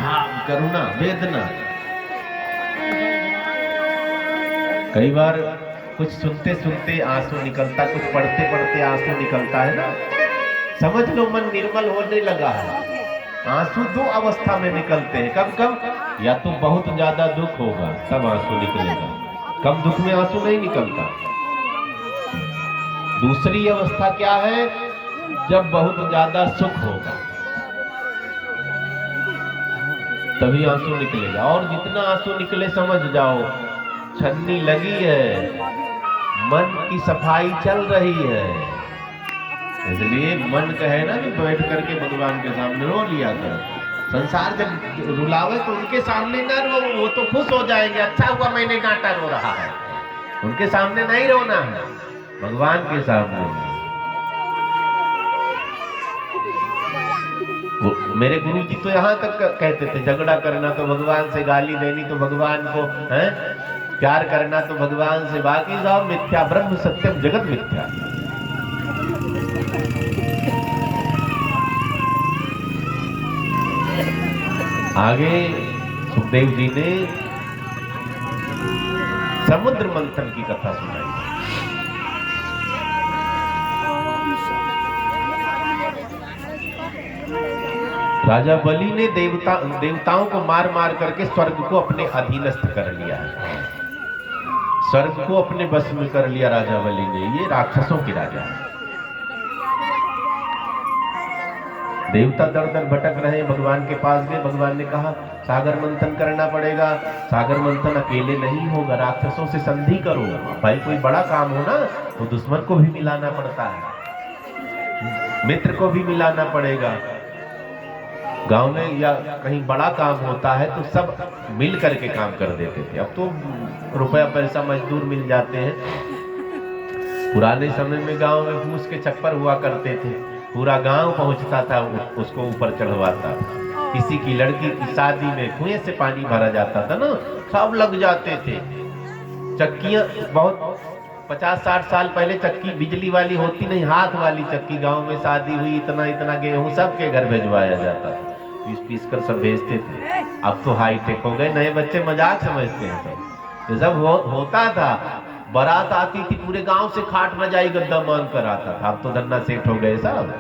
भाव, करुणा, वेदना। कई बार कुछ सुनते सुनते आंसू निकलता, कुछ पढ़ते पढ़ते आंसू निकलता है ना, समझ लो मन निर्मल होने लगा है। आंसू दो अवस्था में निकलते हैं, कब कब, या तो बहुत ज्यादा दुख होगा तब आंसू निकलेगा, कम दुख में आंसू नहीं निकलता। दूसरी अवस्था क्या है, जब बहुत ज्यादा सुख होगा तभी आंसू निकलेगा। और जितना आंसू निकले समझ जाओ छन्नी लगी है, मन की सफाई चल रही है। इसलिए मन कहे ना कि बैठ करके भगवान के सामने रो लिया करो। संसार जब रुलावे तो उनके सामने ना रो, वो तो खुश हो जाएंगे, अच्छा हुआ मैंने डांटा, रो रहा है। उनके सामने नहीं रोना है, भगवान के सामने। मेरे गुरु जी तो यहाँ तक कहते थे, झगड़ा करना तो भगवान से, गाली देनी तो भगवान को, है प्यार करना तो भगवान से, बाकी सब मिथ्या, ब्रह्म सत्यम जगत मिथ्या। आगे सुखदेव जी ने समुद्र मंथन की कथा सुनाई। राजा बलि ने देवताओं को मार मार करके स्वर्ग को अपने अधीनस्थ कर लिया है, स्वर्ग को अपने बस में कर लिया राजा बलि ने। ये राक्षसों के राजा है। देवता दर दर भटक रहे, भगवान के पास गए, भगवान ने कहा सागर मंथन करना पड़ेगा। सागर मंथन अकेले नहीं होगा, राक्षसों से संधि करो। भाई कोई बड़ा काम हो ना तो दुश्मन को भी मिलाना पड़ता है, मित्र को भी मिलाना पड़ेगा। गांव में या कहीं बड़ा काम होता है तो सब मिल करके काम कर देते थे, अब तो रुपया पैसा मजदूर मिल जाते हैं। पुराने समय में गांव में फूस के छप्पर हुआ करते थे, पूरा गांव पहुंचता था, उसको ऊपर चढ़वाता था। किसी की लड़की की शादी में कुएं से पानी भरा जाता था ना, सब लग जाते थे। चक्कियां बहुत 50-60 साल पहले चक्की बिजली वाली होती नहीं, हाथ वाली चक्की। गांव में शादी हुई, इतना इतना गेहूं सबके घर भिजवाया जाता था, पीस कर सब भेजते थे। अब तो हाईटेक हो गए, नए बच्चे मजाक समझते हैं सब। ये सब होता था। बारात आती थी, पूरे गांव से खाट रजाई गद्दा मांग कर आता था। अब तो धन्ना सेठ हो गए साहब,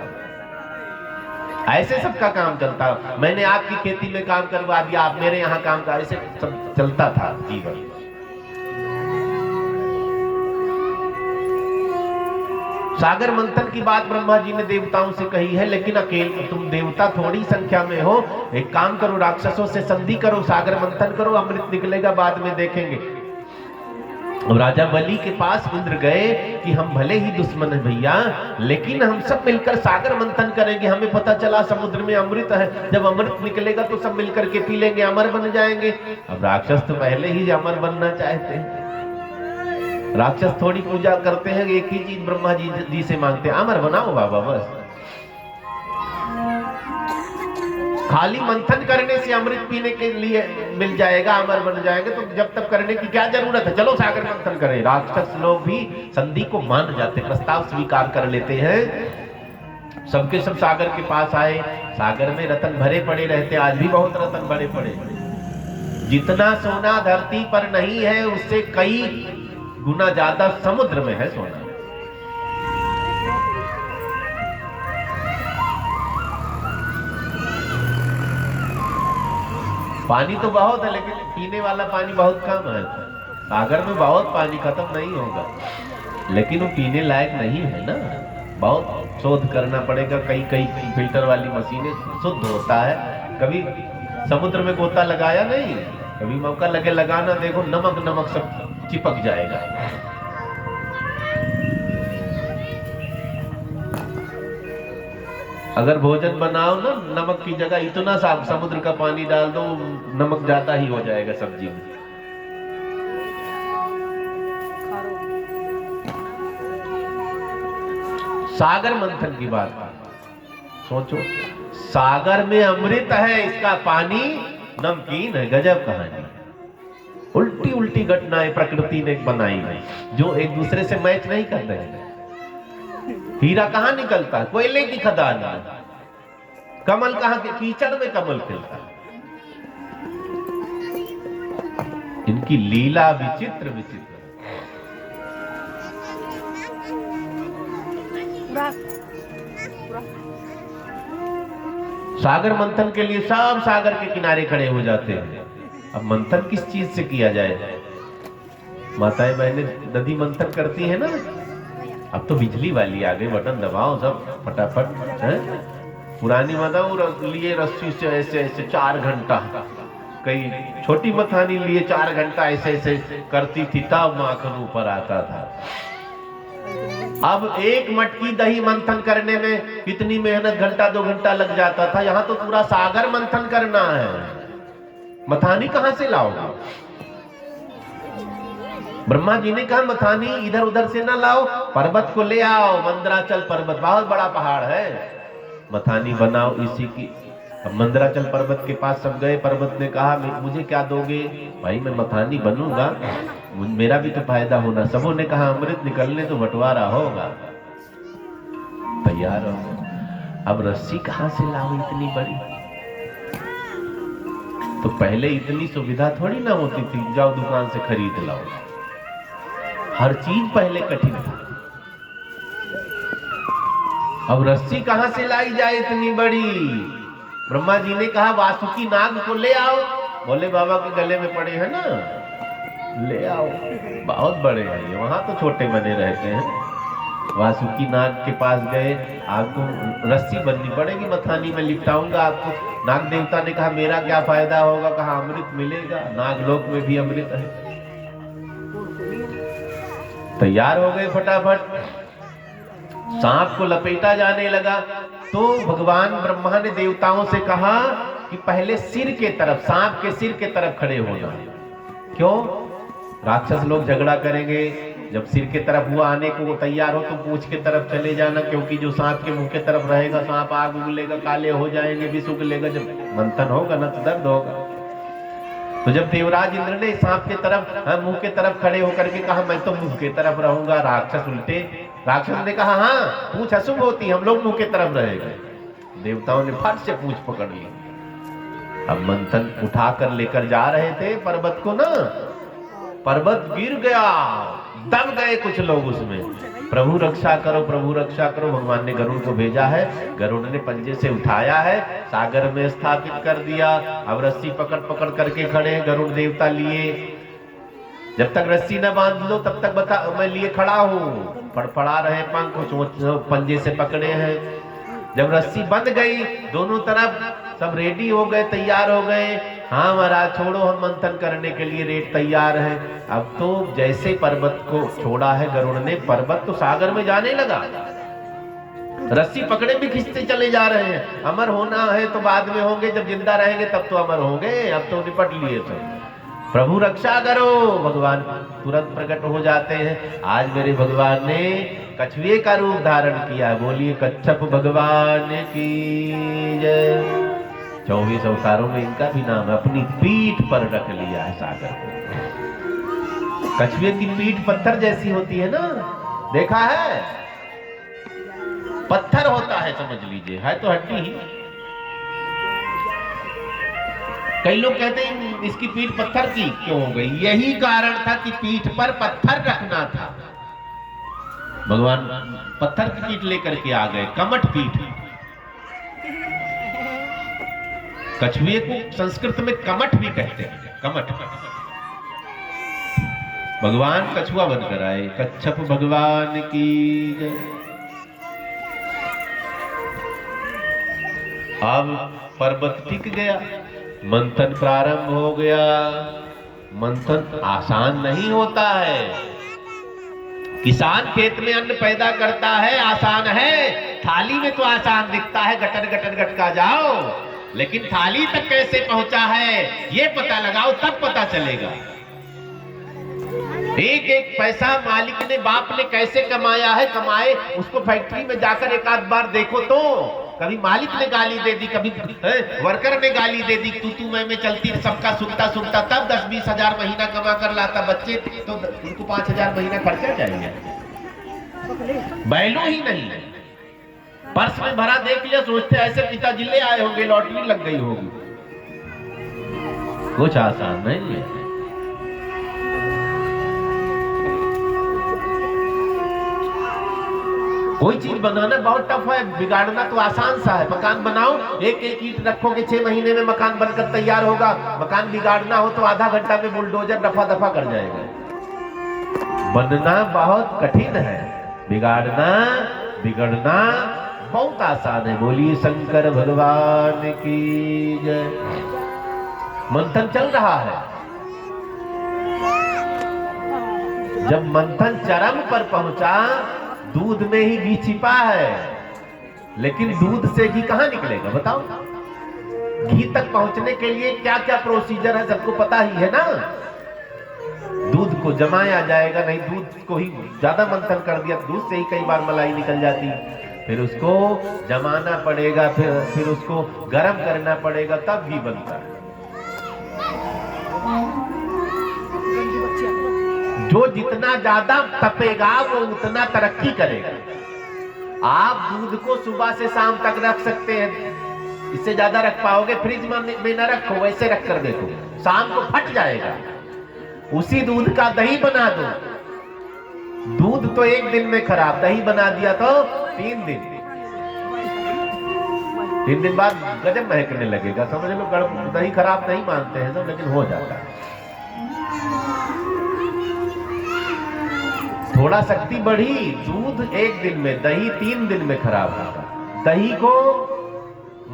ऐसे सबका काम चलता। मैंने आपकी खेती में काम करवा दिया, आप मेरे यहाँ काम कर, ऐसे सब चलता था जीवन। सागर मंथन की बात ब्रह्मा जी ने देवताओं से कही है, लेकिन अकेले तुम देवता थोड़ी संख्या में हो, एक काम करो, राक्षसों से संधि करो, सागर मंथन करो, अमृत निकलेगा, बाद में देखेंगे। और राजा बलि के पास इंद्र गए कि हम भले ही दुश्मन है भैया, लेकिन हम सब मिलकर सागर मंथन करेंगे। हमें पता चला समुद्र में अमृत है, जब अमृत निकलेगा तो सब मिलकर के पी लेंगे, अमर बन जाएंगे। अब राक्षस तो पहले ही अमर बनना चाहते हैं। राक्षस थोड़ी पूजा करते हैं, एक ही चीज ब्रह्मा जी से मांगते हैं, अमर बनाओ बाबा, बस। खाली मंथन करने से अमृत पीने के लिए मिल जाएगा, अमर बन जाएंगे, तो जब तक करने की क्या जरूरत है, चलो सागर मंथन करें। राक्षस लोग भी संधि को मान जाते, प्रस्ताव स्वीकार कर लेते हैं। सबके सब सागर के पास आए। सागर में रतन भरे पड़े रहते, आज भी बहुत रतन भरे पड़े। जितना सोना धरती पर नहीं है, उससे कई गुना ज्यादा समुद्र में है सोना। पानी तो बहुत है, लेकिन पीने वाला पानी बहुत कम है। सागर में बहुत पानी, खत्म नहीं होगा, लेकिन वो पीने लायक नहीं है ना, बहुत शोध करना पड़ेगा। कई फिल्टर वाली मशीनें, शुद्ध होता है। कभी समुद्र में गोता लगाया नहीं, कभी मौका लगे लगाना, देखो नमक नमक सब चिपक जाएगा। अगर भोजन बनाओ ना, नमक की जगह इतना साफ समुद्र का पानी डाल दो, नमक ज्यादा ही हो जाएगा सब्जी में। सागर मंथन की बात सोचो, सागर में अमृत है, इसका पानी नमकीन है। गजब कहानी, उल्टी उल्टी घटनाएं प्रकृति ने बनाई है, जो एक दूसरे से मैच नहीं कर रहे हैं। हीरा कहां निकलता है? कोयले की खदान में। कमल कहां के? कीचड़ में कमल खिलता है। इनकी लीला विचित्र विचित्र। सागर मंथन के लिए सब सागर के किनारे खड़े हो जाते हैं। अब मंथन किस चीज से किया जाए? माताएं बहनें नदी मंथन करती है ना। अब तो बिजली वाली आ गई, बटन दबाओ सब फटाफट है। पुरानी माताओं लिए रस्सी से ऐसे ऐसे 4 घंटा, कई छोटी मथानी लिए 4 घंटा ऐसे ऐसे करती थी, तब माखन ऊपर आता था। अब एक मटकी दही मंथन करने में कितनी मेहनत, घंटा 2 घंटा लग जाता था। यहां तो पूरा सागर मंथन करना है, मथानी कहां से लाओगे? ब्रह्मा जी ने कहा मथानी इधर उधर से ना लाओ, पर्वत को ले आओ। मंदराचल पर्वत बहुत बड़ा पहाड़ है, मथानी बनाओ इसी की। अब मंदराचल पर्वत के पास सब गए। पर्वत ने कहा मुझे क्या दोगे? भाई मैं मथानी बनूंगा, मेरा भी तो फायदा होना। सबों ने कहा अमृत निकलने तो बंटवारा होगा। तैयार हो। अब रस्सी कहां से लाओ इतनी बड़ी? तो पहले इतनी सुविधा थोड़ी ना होती थी, जाओ दुकान से खरीद लाओ। हर चीज पहले कठिन था। अब रस्सी कहां से लाई जाए इतनी बड़ी? ब्रह्मा जी ने कहा वासुकी नाग को ले आओ। बोले बाबा के गले में पड़े हैं ना, ले आओ। बहुत बड़े हैं ये, वहां तो छोटे बने रहते हैं। वासुकी नाग के पास गए। आपको रस्सी बननी पड़ेगी, मथानी में लिपटाऊंगा आपको। नाग देवता ने कहा मेरा क्या फायदा होगा? कहा अमृत मिलेगा, नागलोक में भी अमृत है। तैयार हो गए फटाफट। सांप को लपेटा जाने लगा तो भगवान ब्रह्मा ने देवताओं से कहा कि पहले सिर के तरफ, सांप के सिर के तरफ खड़े होना। क्यों? राक्षस लोग झगड़ा करेंगे। जब सिर के तरफ हुआ आने को तैयार हो तो पूंछ के तरफ चले जाना, क्योंकि जो सांप के मुंह के तरफ रहेगा सांप आग उगलेगा, काले हो जाएंगे, विष उगलेगा। जब मंथन होगा ना तो दर्द होगा। तो जब देवराज इंद्र ने सांप के तरफ मुंह के तरफ खड़े होकर के कहा मैं तो मुंह के तरफ रहूंगा, राक्षस उल्टे। राक्षस ने कहा हाँ पूंछ अशुभ होती, हम लोग मुंह के तरफ रहेंगे। देवताओं ने फट से पूंछ पकड़ ली। अब मंथन उठा कर लेकर जा रहे थे पर्वत को ना, पर्वत गिर गया, दब गए कुछ लोग उसमें। प्रभु रक्षा करो, प्रभु रक्षा करो। भगवान ने गरुड़ को भेजा है, गरुड़ ने पंजे से उठाया है, सागर में स्थापित कर दिया। अब रस्सी पकड़ पकड़ करके खड़े गरुड़ देवता लिए। जब तक रस्सी न बांध लो तब तक बता मैं लिए खड़ा हूँ। फड़फड़ा रहे पंख, पंजे से पकड़े हैं। जब रस्सी बंध गई दोनों तरफ सब रेडी हो गए, तैयार हो गए। हाँ महाराज छोड़ो, हम मंथन करने के लिए रेड तैयार है। अब तो जैसे पर्वत को छोड़ा है गरुड़ ने, पर्वत तो सागर में जाने लगा। रस्सी पकड़े भी खींचते चले जा रहे हैं। अमर होना है तो बाद में होंगे, जब जिंदा रहेंगे तब तो अमर होंगे, अब तो निपट लिए तो। प्रभु रक्षा करो। भगवान तुरंत प्रकट हो जाते हैं। आज मेरे भगवान ने कछुए का रूप धारण किया। बोलिए कच्छप भगवान की जय। 24 अवतारों में इनका भी नाम है। अपनी पीठ पर रख लिया है सागर को। कछुए की पीठ पत्थर जैसी होती है ना, देखा है? पत्थर होता है समझ लीजिए, है तो हड्डी ही। कई लोग कहते हैं इसकी पीठ पत्थर की क्यों हो गई? यही कारण था कि पीठ पर पत्थर रखना था। भगवान पत्थर की पीठ लेकर के आ गए, कमठ पीठ। कछुए को संस्कृत में कमठ भी कहते हैं, कमठ। भगवान कछुआ बनकर आए। कच्छप भगवान की जय। अब पर्वत टिक गया, मंथन प्रारंभ हो गया। मंथन आसान नहीं होता है। किसान खेत में अन्न पैदा करता है, आसान है। थाली में तो आसान दिखता है, गटर गटर गटका जाओ, लेकिन थाली तक कैसे पहुंचा है ये पता लगाओ, तब पता चलेगा। एक एक पैसा मालिक ने, बाप ने कैसे कमाया है, कमाए उसको फैक्ट्री में जाकर एक आध बार देखो तो। कभी मालिक ने गाली दे दी, कभी वर्कर ने गाली दे दी, तू मैं चलती, सबका सुनता सुनता तब 10-20 हजार महीना कमा कर लाता। बच्चे तो उनको 5,000 महीना खर्चा चाहिए, बैलो ही नहीं। पर्स में भरा देख लिया, सोचते ऐसे पिताजी ले आए होंगे, लॉटरी लग गई होगी। कुछ आसान नहीं है। कोई चीज बनाना बहुत टफ है, बिगाड़ना तो आसान सा है। मकान बनाओ, एक एक ईंट रखोगे, 6 महीने में मकान बनकर तैयार होगा। मकान बिगाड़ना हो तो आधा घंटा में बुलडोजर रफा दफा कर जाएगा। बनना बहुत कठिन है, बिगाड़ना बिगड़ना बहुत आसान है। बोलिए शंकर भगवान की जय। मंथन चल रहा है। जब मंथन चरम पर पहुंचा, दूध में ही घी छिपा है, लेकिन दूध से घी कहां निकलेगा बताओ? घी तक पहुंचने के लिए क्या क्या प्रोसीजर है सबको पता ही है ना। दूध को जमाया जाएगा, नहीं दूध को ही ज्यादा मंथन कर दिया, दूध से ही कई बार मलाई निकल जाती, फिर उसको जमाना पड़ेगा, फिर उसको गर्म करना पड़ेगा, तब घी बनता है। जो जितना ज्यादा तपेगा वो उतना तरक्की करेगा। आप दूध को सुबह से शाम तक रख सकते हैं, इससे ज्यादा रख पाओगे? फ्रिज में न रखो, वैसे रख कर देखो, शाम को फट जाएगा। उसी दूध का दही बना दो। दूध तो एक दिन में खराब, दही बना दिया तो 3 दिन। 3 दिन बाद गजब महकने लगेगा, समझ लो। दही खराब नहीं मानते हैं सब, लेकिन हो जाता है। थोड़ा शक्ति बढ़ी, दूध एक दिन में, दही 3 दिन में खराब होगा। दही को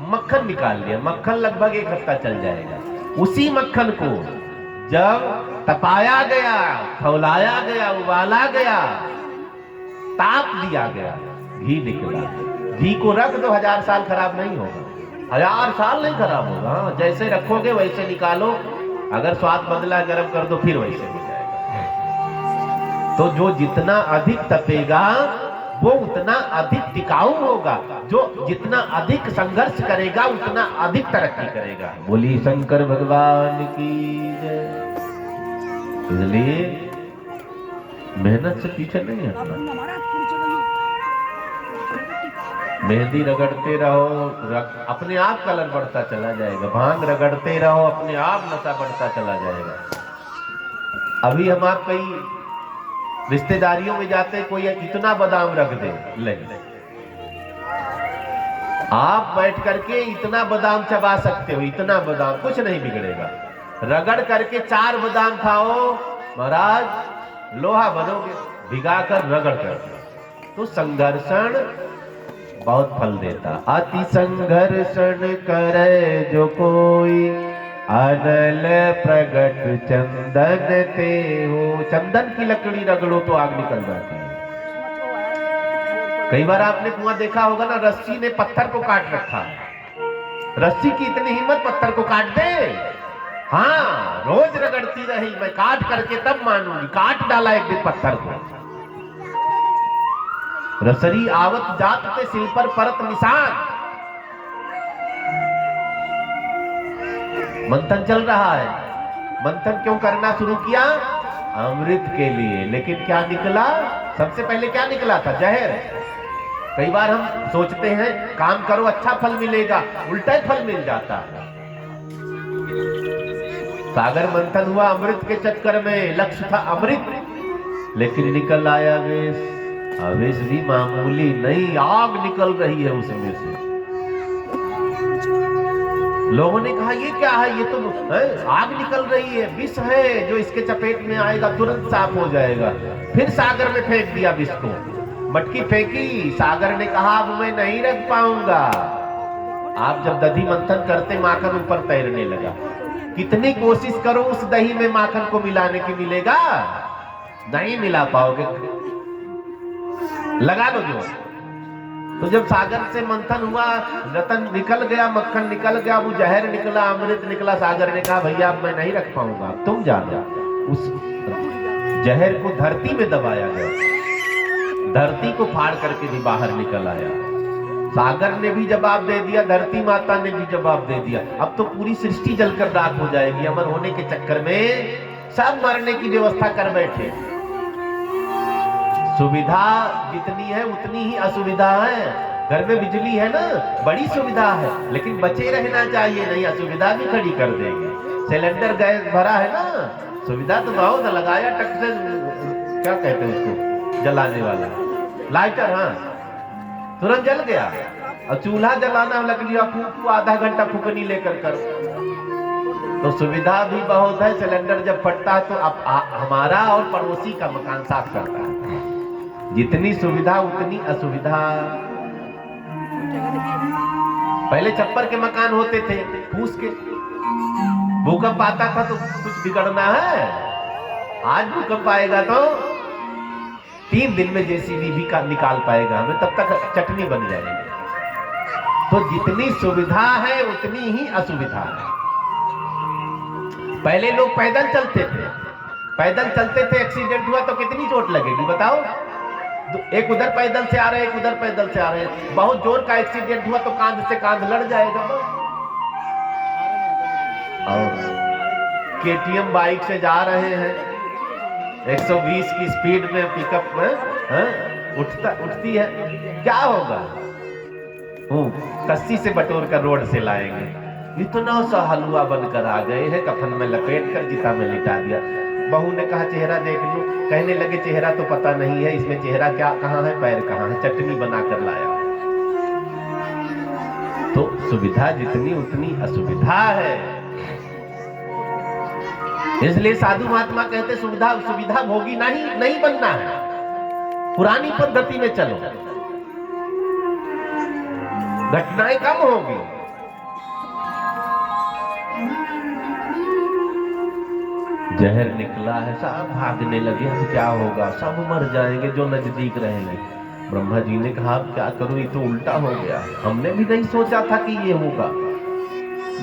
मक्खन निकाल लिया, मक्खन लगभग 1 हफ्ता चल जाएगा। उसी मक्खन को जब तपाया गया, खौलाया गया, उबाला गया, ताप दिया गया, घी निकला। घी को रख दो, 1000 साल खराब नहीं होगा। 1000 साल नहीं खराब होगा, जैसे रखोगे वैसे निकालो। अगर स्वाद बदला, गर्म कर दो, फिर वैसे हो जाएगा। तो जो जितना अधिक तपेगा वो उतना अधिक टिकाऊ होगा, जो जितना अधिक संघर्ष करेगा उतना अधिक तरक्की करेगा। बोली शंकर भगवान की जय। इसलिए मेहनत से पीछे नहीं हटना। मेहंदी रगड़ते रहो, अपने आप कलर बढ़ता चला जाएगा। भांग रगड़ते रहो, अपने आप नशा बढ़ता चला जाएगा। अभी हम आप कई रिश्तेदारियों में जाते, कोई इतना बादाम रख दे, ले आप बैठ करके इतना बादाम चबा सकते हो, इतना बादाम, कुछ नहीं बिगड़ेगा। रगड़ करके 4 बादाम खाओ, महाराज लोहा बनोगे, भिगा कर रगड़ कर। तो संघर्षण बहुत फल देता। अति संघर्षण करे जो कोई, अनल प्रगट चंदन ते हो। चंदन की लकड़ी रगड़ो तो आग निकल जाती है। कई बार आपने कुआं देखा होगा ना, रस्सी ने पत्थर को काट रखा है। रस्सी की इतनी हिम्मत, पत्थर को काट दे? हाँ, रोज रगड़ती रही, मैं काट करके तब मानूंगी। काट डाला एक दिन पत्थर को। रसरी आवत जात ते सिल पर परत निशान। मंथन चल रहा है। मंथन क्यों करना शुरू किया? अमृत के लिए। लेकिन क्या निकला? सबसे पहले क्या निकला था? जहर। कई बार हम सोचते हैं काम करो अच्छा फल मिलेगा, उल्टा ही फल मिल जाता है। सागर मंथन हुआ अमृत के चक्कर में, लक्ष्य था अमृत, लेकिन निकल आया विष। विष भी मामूली नहीं, आग निकल रही है उसमें से। लोगों ने कहा ये क्या है? ये तो आग निकल रही है, विष है, जो इसके चपेट में आएगा तुरंत साफ हो जाएगा। फिर सागर में फेंक दिया विष को, मटकी फेंकी। सागर ने कहा अब मैं नहीं रख पाऊंगा। आप जब दधी मंथन करते, माखन ऊपर तैरने लगा। कितनी कोशिश करो उस दही में माखन को मिलाने की, मिलेगा नहीं, मिला पाओगे। लगा लो जो। तो जब सागर से मंथन हुआ, रतन निकल गया, मक्खन निकल गया, वो जहर निकला, अमृत निकला। सागर ने कहा भैया अब मैं नहीं रख पाऊंगा, तुम जाना। उस जहर को धरती में दबाया गया, धरती को फाड़ करके भी बाहर निकल आया। सागर ने भी जवाब दे दिया, धरती माता ने भी जवाब दे दिया। अब तो पूरी सृष्टि जलकर राख हो जाएगी। अमर होने के चक्कर में सब मरने की व्यवस्था कर बैठे। सुविधा जितनी है उतनी ही असुविधा है। घर में बिजली है ना, बड़ी सुविधा है, लेकिन बचे रहना चाहिए, नहीं असुविधा भी खड़ी कर देंगे। सिलेंडर गैस भरा है ना, सुविधा तो बहुत लगाया, टक से क्या कहते हैं उसको, जलाने वाला लाइटर। हाँ, तुरंत जल गया। और चूल्हा जलाना लकड़ियां फूक आधा घंटा फूकनी लेकर करो। तो सुविधा भी बहुत है। सिलेंडर जब फटता है तो अब हमारा और पड़ोसी का मकान साफ करता है। जितनी सुविधा उतनी असुविधा। पहले छप्पर के मकान होते थे फूस के, भूकंप आता था तो कुछ बिगड़ना है। आज भूकंप आएगा तो 3 दिन में जेसीबी भी निकाल पाएगा हमें, तब तक चटनी बन जाएगी। तो जितनी सुविधा है उतनी ही असुविधा है। पहले लोग पैदल चलते थे, एक्सीडेंट हुआ तो कितनी चोट लगेगी बताओ। एक उधर पैदल से आ रहे, एक उधर पैदल से आ रहे, बहुत जोर का एक्सीडेंट हुआ तो कांध से कांध लड़ जाएगा। और केटीएम बाइक से जा रहे हैं 120 की स्पीड में, पिकअप में उठती है, क्या होगा? कस्सी से बटोर कर रोड से लाएंगे। इतना सा हलवा बनकर आ गए हैं, कफन में लपेट कर चिता में लिटा दिया। बहू ने कहा चेहरा देख लो, कहने लगे चेहरा तो पता नहीं है, इसमें चेहरा क्या कहाँ है, पैर कहाँ है, चटनी बनाकर लाया। तो सुविधा जितनी उतनी असुविधा है। इसलिए साधु महात्मा कहते सुविधा भोगी नहीं बनना है, पुरानी पद्धति में चलो, घटनाएं कम होगी। जहर निकला है, सब भागने लगे, अब क्या होगा, सब मर जाएंगे जो नजदीक रहेंगे। ब्रह्मा जी ने कहा क्या करूं, ये तो उल्टा हो गया, हमने भी नहीं सोचा था कि ये होगा।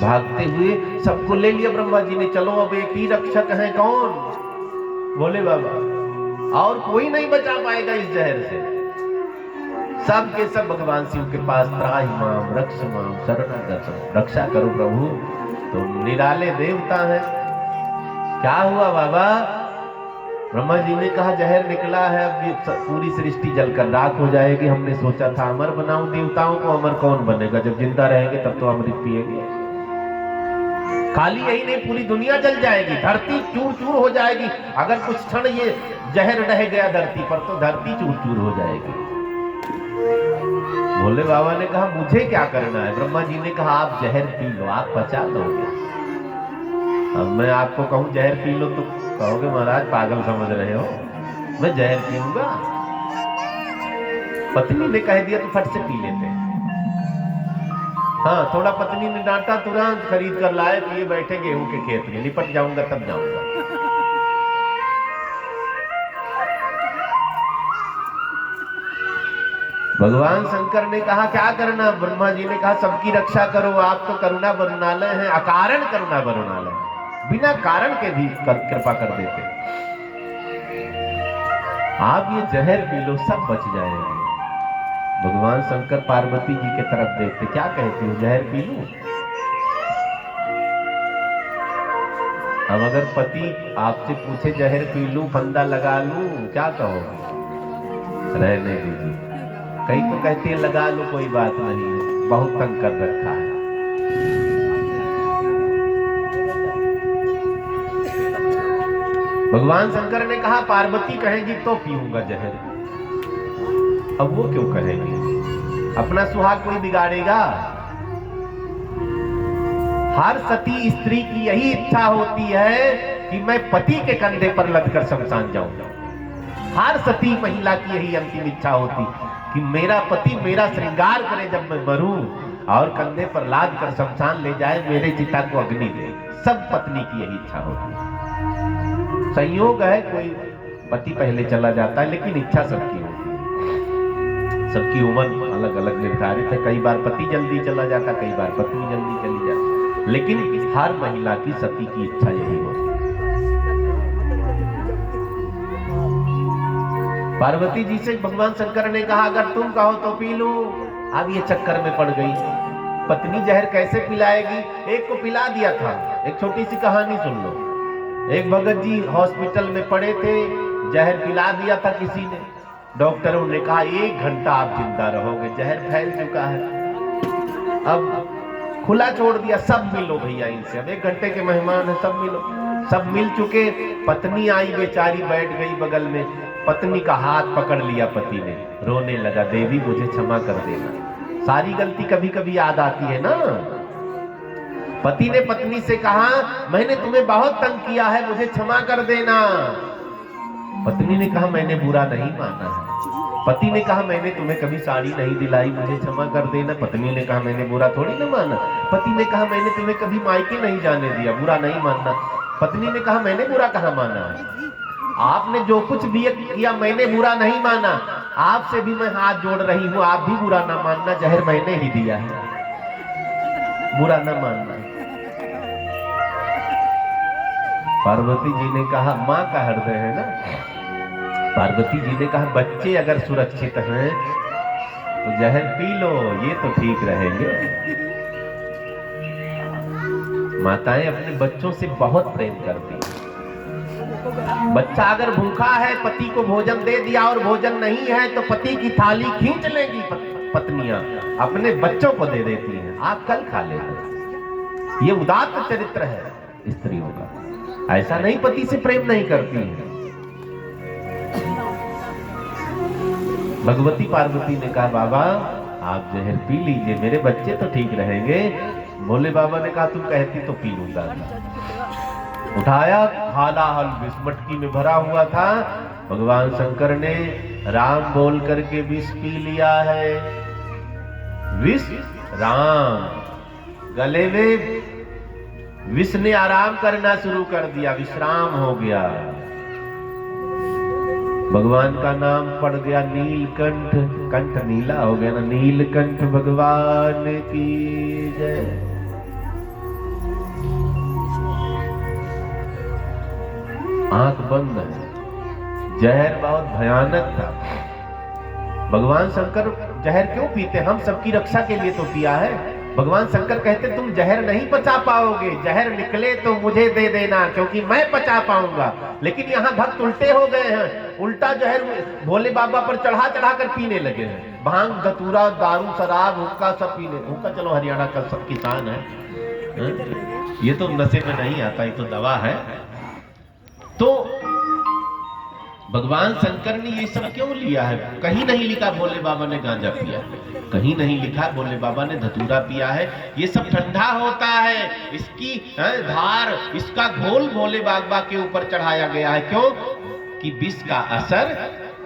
भागते हुए सबको ले लिया ब्रह्मा जी ने। चलो अब एक ही रक्षक है, कौन? बोले बाबा, और कोई नहीं बचा पाएगा इस जहर से। सब के सब भगवान शिव के पास, त्राहि माम रक्ष माम शरणं, रक्षा करो प्रभु, तुम निराले देवता है। क्या हुआ बाबा? ब्रह्मा जी ने कहा जहर निकला है, अब पूरी सृष्टि जलकर राख हो जाएगी। हमने सोचा था अमर बनाऊं देवताओं को, अमर कौन बनेगा, जब जिंदा रहेंगे तब तो अमृत पिएंगे। खाली यही नहीं, पूरी दुनिया जल जाएगी, धरती चूर चूर हो जाएगी। अगर कुछ क्षण ये जहर रह गया धरती पर तो धरती चूर चूर हो जाएगी। भोले बाबा ने कहा मुझे क्या करना है? ब्रह्मा जी ने कहा आप जहर पी लो, आप बचा लोगे। अब मैं आपको कहूं जहर पी लो तो कहोगे महाराज पागल समझ रहे हो, मैं जहर पीऊंगा? पत्नी ने कह दिया तो फट से पी लेते। हाँ, थोड़ा पत्नी ने डांटा, तुरंत खरीद कर लाए, पिए बैठे गेहूं के खेत में, निपट जाऊंगा तब जाऊंगा। भगवान शंकर ने कहा क्या करना? ब्रह्मा जी ने कहा सबकी रक्षा करो, आप तो करुणा वरुणालय हैं, अकारण करुणा वरुणालय, बिना कारण के भी कृपा कर देते। आप ये जहर पी लो, सब बच जाएंगे। भगवान शंकर पार्वती जी के तरफ देखते, क्या कहती हो, जहर पी लूं? अब अगर पति आपसे पूछे जहर पी लूं, फंदा लगा लूं, क्या कहोगे? रहने दीजिए। कई तो कहते हैं लगा लो, कोई बात नहीं है, बहुत तंग कर रखा है। भगवान शंकर ने कहा पार्वती कहेगी तो पीऊंगा जहर। अब वो क्यों कहेगी? अपना सुहाग कोई बिगाड़ेगा? हर सती स्त्री की यही इच्छा होती है कि मैं पति के कंधे पर लदकर शमशान जाऊंगा। हर सती महिला की यही अंतिम इच्छा होती कि मेरा पति मेरा श्रृंगार करे जब मैं मरूं, और कंधे पर लाद कर शमशान ले जाए, मेरे चिता को अग्नि दे। सब पत्नी की यही इच्छा होती है। संयोग है कोई पति पहले चला जाता है, लेकिन इच्छा सबकी होती है। सबकी उम्र अलग अलग निर्धारित है, कई बार पति जल्दी चला जाता, कई बार पत्नी जल्दी चली जाती, लेकिन हर महिला की सती की इच्छा यही होती है। पार्वती जी से भगवान शंकर ने कहा अगर तुम कहो तो पी लूं। अब ये चक्कर में पड़ गई, पत्नी जहर कैसे पिलाएगी? एक को पिला दिया था। एक छोटी सी कहानी सुन लो। एक भगत जी हॉस्पिटल में पड़े थे, जहर पिला दिया था किसी ने। डॉक्टरों ने कहा 1 घंटा आप जिंदा रहोगे, जहर फैल चुका है। अब खुला छोड़ दिया, सब मिलो भैया इनसे, अब 1 घंटे के मेहमान है, सब मिलो। सब मिल चुके। पत्नी आई बेचारी, बैठ गई बगल में, पत्नी का हाथ पकड़ लिया पति ने, रोने लगा, देवी मुझे क्षमा कर देना। सारी गलती कभी कभी याद आती है ना। पति ने पत्नी से कहा, मैंने तुम्हें बहुत तंग किया है, मुझे क्षमा कर देना। पत्नी ने कहा, मैंने बुरा नहीं माना है। पति ने कहा, मैंने तुम्हें कभी साड़ी नहीं दिलाई, मुझे क्षमा कर देना। पत्नी ने कहा, मैंने बुरा थोड़ी ना माना। पति ने कहा, मैंने तुम्हें कभी मायके नहीं जाने दिया, बुरा नहीं मानना। पत्नी ने कहा, मैंने बुरा कहाँ माना है, आपने जो कुछ भी किया मैंने बुरा नहीं माना। आपसे भी मैं हाथ जोड़ रही हूं, आप भी बुरा ना मानना, जहर मैंने ही दिया है, बुरा ना मानना। पार्वती जी ने कहा, मां का हृदय है ना। पार्वती जी ने कहा, बच्चे अगर सुरक्षित हैं तो जहर पी लो, ये तो ठीक रहेंगे। माताएं अपने बच्चों से बहुत प्रेम करती हैं। बच्चा अगर भूखा है, पति को भोजन दे दिया और भोजन नहीं है तो पति की थाली खींच लेंगी पत्नियां, अपने बच्चों को दे देती हैं, आप कल खा लेना। ये उदात्त चरित्र है स्त्रियों का। ऐसा नहीं पति से प्रेम नहीं करती है। भगवती पार्वती ने कहा, बाबा आप जहर पी लीजिए, मेरे बच्चे तो ठीक रहेंगे। भोले बाबा ने कहा, तुम कहती तो पी लूंगा। उठाया, हालाहल विष मटकी में भरा हुआ था। भगवान शंकर ने राम बोल करके विष पी लिया है। विष राम, गले में विष ने आराम करना शुरू कर दिया, विश्राम हो गया। भगवान का नाम पड़ गया नीलकंठ, कंठ नीला हो गया ना, नीलकंठ भगवान की जय। आंख बंद है, जहर बहुत भयानक था। भगवान शंकर जहर क्यों पीते? हम सबकी रक्षा के लिए तो पिया है। भगवान शंकर कहते, तुम जहर नहीं पचा पाओगे, जहर निकले तो मुझे दे देना, क्योंकि मैं पचा पाऊंगा। लेकिन यहाँ भक्त उल्टे हो गए हैं, उल्टा जहर भोले बाबा पर चढ़ा चढ़ा कर पीने लगे हैं। भांग, धतूरा, दारू, शराब, हुक्का सब पीने। हुक्का चलो हरियाणा का सब किसान है, ये तो नशे में नहीं आता, ये तो दवा है। तो भगवान शंकर ने ये सब क्यों लिया है? कहीं नहीं लिखा भोले बाबा ने गांजा पिया, कहीं नहीं लिखा भोले बाबा ने धतूरा पिया है। ये सब ठंडा होता है, इसकी धार, इसका घोल भोले बाबा के ऊपर चढ़ाया गया है। क्यों? कि विष का असर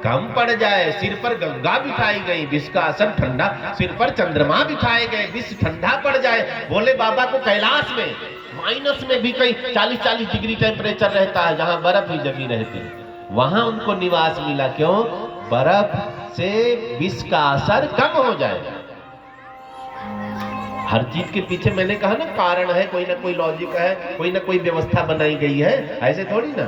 कम पड़ जाए। सिर पर गंगा बिठाई गई, विष का असर ठंडा, सिर पर चंद्रमा बिठाए गए, विष ठंडा पड़ जाए। भोले बाबा को कैलाश में माइनस में भी कई 40-40 डिग्री टेम्परेचर रहता है, जहां बर्फ ही जमी रहती है, वहां उनको निवास मिला। क्यों? बर्फ से विष का असर कम हो जाएगा। हर चीज के पीछे मैंने कहा ना कारण है, कोई ना कोई लॉजिक है, कोई ना कोई व्यवस्था बनाई गई है, ऐसे थोड़ी ना।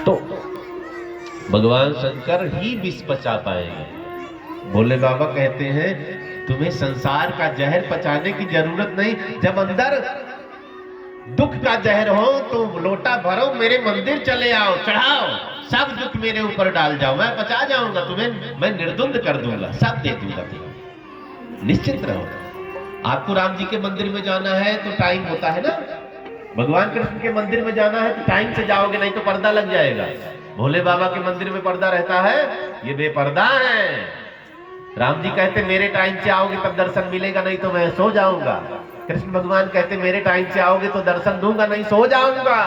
तो भगवान शंकर ही विष पचा पाएंगे। भोले बाबा कहते हैं, तुम्हें संसार का जहर पचाने की जरूरत नहीं। जब अंदर दुख का जहर हो तो लोटा भरो, मेरे मंदिर चले आओ, चढ़ाओ, सब दुख मेरे ऊपर डाल जाओ, मैं पचा जाऊंगा तुम्हें, मैं निर्द्वंद कर दूंगा, सब दे दूंगा तुम्हें, निश्चित रहो। आपको राम जी के मंदिर में जाना है तो टाइम होता है ना, भगवान कृष्ण के मंदिर में जाना है तो टाइम से जाओगे, नहीं तो पर्दा लग जाएगा। भोले बाबा के मंदिर में पर्दा रहता है, ये बेपर्दा है। राम जी कहते मेरे टाइम से आओगे तब दर्शन मिलेगा, नहीं तो मैं सो जाऊंगा। कृष्ण भगवान कहते मेरे टाइम से आओगे तो दर्शन दूंगा, नहीं सो जाऊंगा।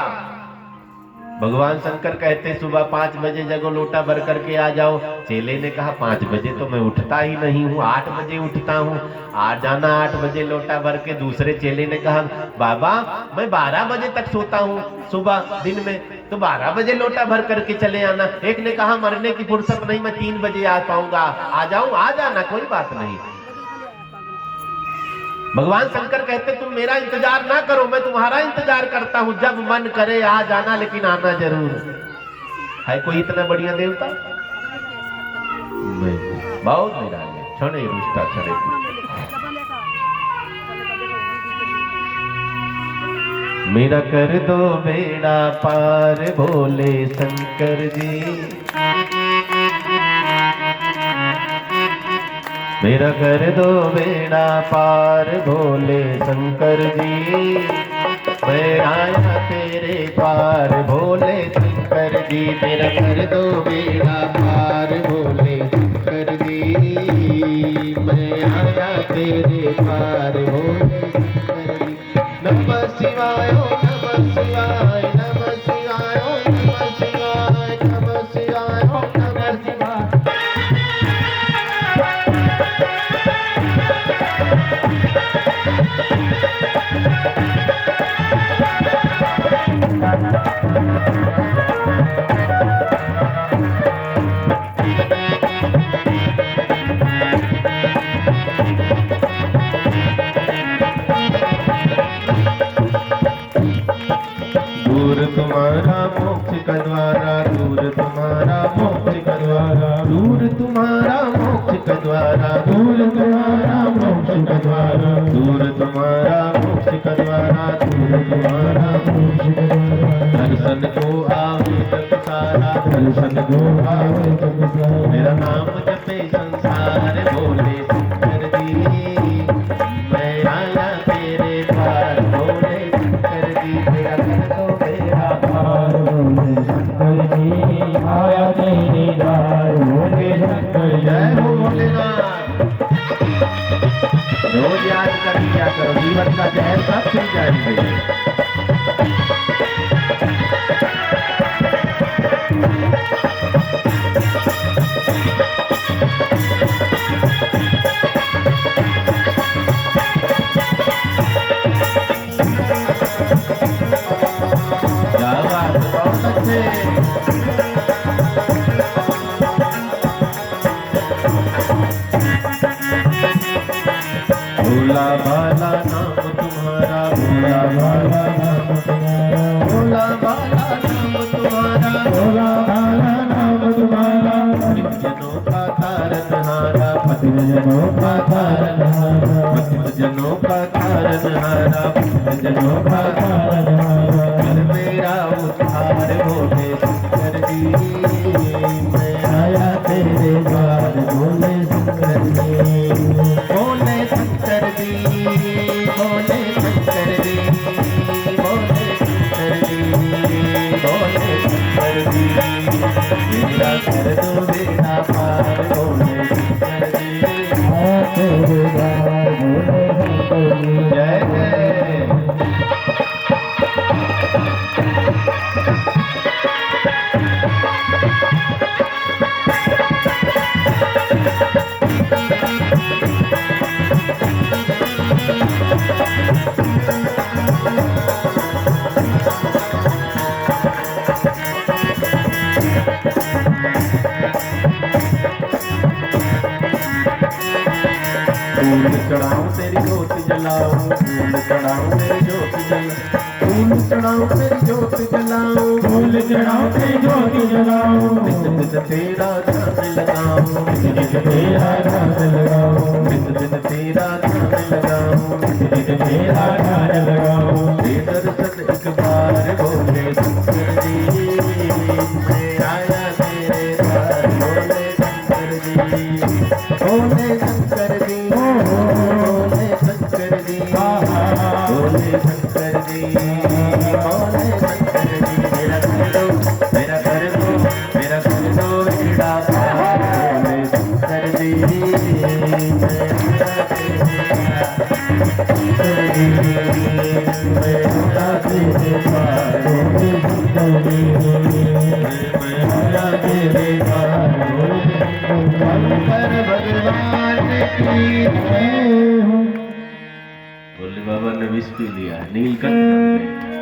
भगवान शंकर कहते सुबह 5 बजे जगो, लोटा भर करके आ जाओ। चेले ने कहा 5 बजे तो मैं उठता ही नहीं हूँ, 8 बजे उठता हूँ, आ जाना 8 बजे लोटा भर के। दूसरे चेले ने कहा बाबा मैं 12 बजे तक सोता हूँ सुबह दिन में, तो 12 बजे लोटा भर करके चले आना। एक ने कहा मरने की फुर्सत नहीं, मैं 3 बजे आ पाऊंगा, आ जाऊं, आ जाना, कोई बात नहीं। भगवान शंकर कहते तुम मेरा इंतजार ना करो, मैं तुम्हारा इंतजार करता हूं, जब मन करे आ जाना, लेकिन आना जरूर। है कोई इतना बढ़िया देवता? बहुत निराले, क्षणे रुष्टा क्षणे। मेरा कर दो बेड़ा पार भोले शंकर जी, मेरा कर दो बेड़ा पार भोले शंकर जी। मैं आया तेरे द्वार भोले शंकर जी, मेरा कर दो बेड़ा पार भोले शंकर जी। मैं आया तेरे द्वार भोले शंकर जी। नमः शिवाय नमः शिवाय नमः शिवाय नमः शिवाय नमः शिवाय नमः शिवाय। दूर तुम्हारा मोक्ष का द्वारा, दूर तुम्हारा मोक्ष का द्वारा, दूर तुम्हारा मोक्ष का द्वारा, दूर तुम्हारा मोक्ष का द्वारा, दूर तुम्हारा मोक्ष का द्वारा, दूर तुम्हारा मोक्ष का द्वारा। दर्शन को आवे जग सारा, दर्शन को आवे जग सारा, मेरा नाम जपे संसार भोले शंकर जी। मैं आया तेरे द्वार भोले शंकर जी, मेरा कर दो बेड़ा पार भोले शंकर जी। आया तेरे द्वार भोले शंकर जी। जय हो भोलेनाथ। रोज याद कर लिया करो, जीवन का जहर सब छूट जाएंगे। भोला भाला नाम तुम्हारा, भोला भाला नाम तुम्हारा, भोला भाला नाम तुम्हारा, भोला भाला नाम तुम्हारा। पतित जनों का तारनहारा, पतित जनों का तारनहारा, पतित जनों का तारनहारा, पतित जनों का तारनहारा। कर मेरा उद्धार भोले शंकर जी। मैं आया तेरे द्वार भोले शंकर जी। भोले शंकर जी, भोले शंकर जी, भोले शंकर जी, भोले शंकर जी। मेरा कर दो बेड़ा पार भोले शंकर जी। तेरे द्वार भोले शंकर जी। जय जय। फूल चढ़ाऊं तेरी ज्योत जलाऊं, फूल चढ़ाऊं तेरी ज्योत जलाऊं, फूल चढ़ाऊं तेरी ज्योत जलाऊं, फूल चढ़ाऊं तेरी ज्योत जलाऊं। नित नित तेरा ध्यान लगाऊं, नित नित तेरा ध्यान लगाऊं, नित नित तेरा ध्यान लगाऊं, नित नित तेरा ध्यान लगाऊं। दे दर्शन एक बार भोले शंकर जी। मैं आया तेरे द्वार भोले शंकर जी। भोले शंकर जी, भोले शंकर जी, भोले शंकर जी, भोले शंकर जी। मेरा कर दो, मेरा कर दो, मेरा कर दो बेड़ा पार भोले शंकर जी। मैं आया तेरे द्वार भोले शंकर जी। मैं आया तेरे द्वार भोले शंकर भगवान की जय हो। भोले बाबा ने विष पी लिया, नीलकंठ बन गए।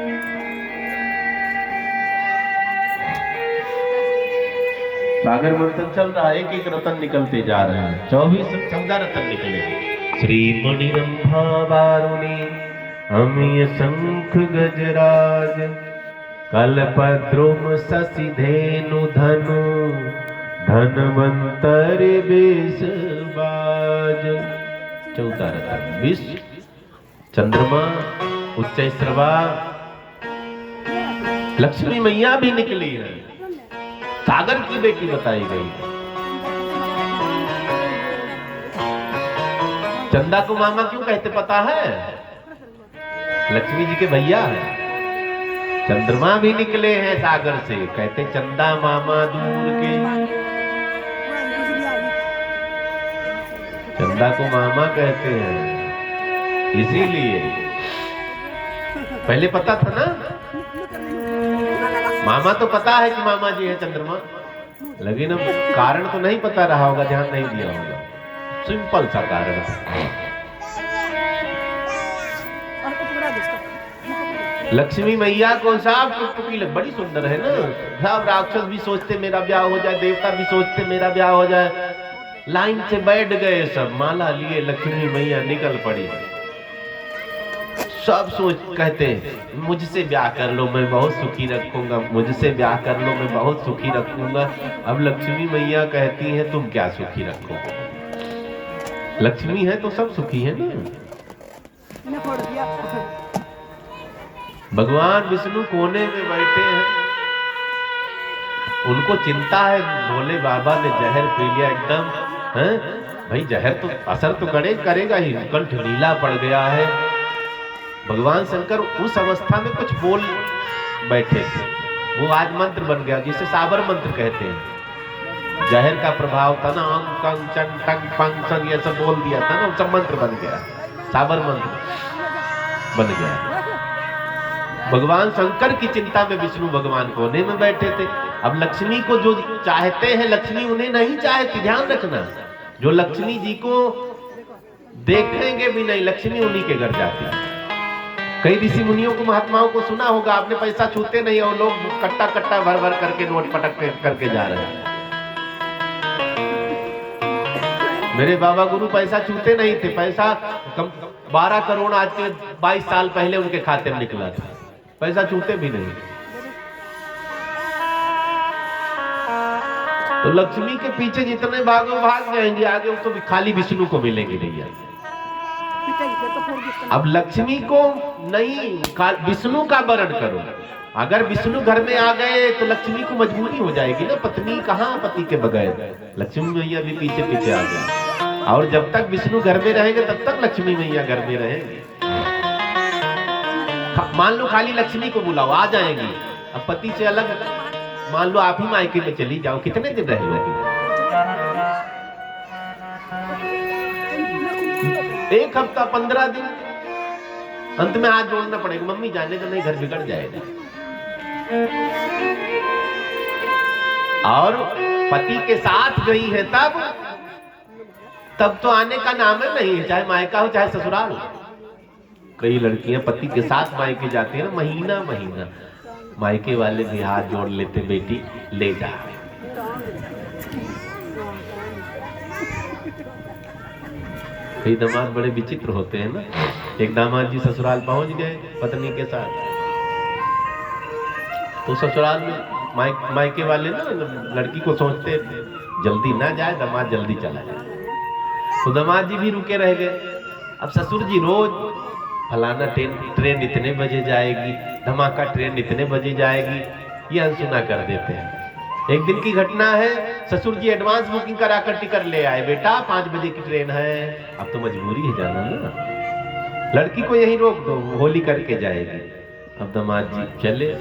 सागर मंथन चल रहा है, एक एक रतन निकलते जा रहे हैं। 14 रतन निकले। श्री मणिरंभा वारुणी अमीय शंख गजराज, कल्पद्रुम शशि धेनु धनु, धनवंतर बेसबाज। 14 रतन। विष, चंद्रमा, उच्चैश्रवा, लक्ष्मी मैया भी निकली है। सागर की बेटी बताई गई। चंदा को मामा क्यों कहते पता है? लक्ष्मी जी के भैया है। चंद्रमा भी निकले हैं सागर से, कहते चंदा मामा दूर के। चंदा को मामा कहते हैं इसीलिए। पहले पता था ना, मामा तो पता है कि मामा जी है चंद्रमा, लेकिन अब कारण तो नहीं पता रहा होगा, ध्यान नहीं दिया होगा। सिंपल सा कारण है। लक्ष्मी मैया को साफ टुकटुकी बड़ी सुंदर है ना। सब राक्षस भी सोचते मेरा ब्याह हो जाए, देवता भी सोचते मेरा ब्याह हो जाए। लाइन से बैठ गए सब, माला लिए लक्ष्मी मैया निकल पड़ी। सब सोच कहते मुझसे ब्याह कर लो मैं बहुत सुखी रखूंगा, मुझसे ब्याह कर लो मैं बहुत सुखी रखूंगा। अब लक्ष्मी मैया कहती है तुम क्या सुखी रखोगे, लक्ष्मी है तो सब सुखी है ना। भगवान विष्णु कोने में बैठे हैं, उनको चिंता है भोले बाबा ने जहर पी लिया एकदम है भाई, जहर तो असर तो करेगा ही, कंठ नीला पड़ गया है। भगवान शंकर उस अवस्था में कुछ बोल बैठे थे, वो आज मंत्र बन गया जिसे साबर मंत्र कहते हैं। जहर का प्रभाव था ना, अंग कंग चंग टंग पंग सन ये सब बोल दिया था ना, सब मंत्र बन गया, साबर मंत्र बन गया। भगवान शंकर की चिंता में विष्णु भगवान कोने में बैठे थे। अब लक्ष्मी को जो चाहते हैं लक्ष्मी उन्हें नहीं चाहती, ध्यान रखना। जो लक्ष्मी जी को देखेंगे भी नहीं लक्ष्मी उन्हीं के घर जाती है। कई ऋषि मुनियों को महात्माओं को सुना होगा आपने, पैसा छूते नहीं और लोग कट्टा कट्टा भर भर करके नोट पटक करके जा रहे हैं। मेरे बाबा गुरु पैसा छूते नहीं थे, पैसा 12 करोड़ आज के 22 साल पहले उनके खाते में निकला था, पैसा छूते भी नहीं। तो लक्ष्मी के पीछे जितने भागो भाग जाएंगे आगे तो खाली विष्णु को मिलेंगे भैया। अब लक्ष्मी को नहीं विष्णु का वरण करो। अगर विष्णु घर में आ गए तो लक्ष्मी को मजबूरी हो जाएगी ना, पत्नी कहाँ पति के बगैर। लक्ष्मी मैया भी पीछे पीछे आ गए, और जब तक विष्णु घर में रहेंगे तब तक लक्ष्मी मैया घर में रहेंगे। मान लो खाली लक्ष्मी को बुलाओ आ जाएंगी, अब पति से अलग मान लो आप ही मायके में चली जाओ, कितने दिन रहेंगे? 1 हफ्ता 15 दिन, अंत में हाथ जोड़ना पड़ेगा, मम्मी जाने का नहीं घर बिगड़ जाएगा। और पति के साथ गई है तब तो आने का नाम है नहीं, चाहे मायका हो चाहे ससुराल। कई लड़कियां पति के साथ मायके जाती है ना, महीना महीना, मायके वाले भी हाथ जोड़ लेते, बेटी ले जा। कई दामाद बड़े विचित्र होते हैं ना। एक दामाद जी ससुराल पहुंच गए पत्नी के साथ, तो ससुराल में मायके वाले ना लड़की को सोचते जल्दी ना जाए, दामाद जल्दी चला जाए, तो दामाद जी भी रुके रह गए। अब ससुर जी रोज फलाना ट्रेन इतने बजे जाएगी, धमाका ट्रेन इतने बजे जाएगी, ये अनसुना कर देते हैं। एक दिन की घटना है, ससुर जी एडवांस बुकिंग करा कर टिकट ले आए, बेटा 5 बजे की ट्रेन है। अब तो मजबूरी है जाना ना, लड़की को यहीं रोक दो, होली करके जाएगी। अब दामाद जी चले,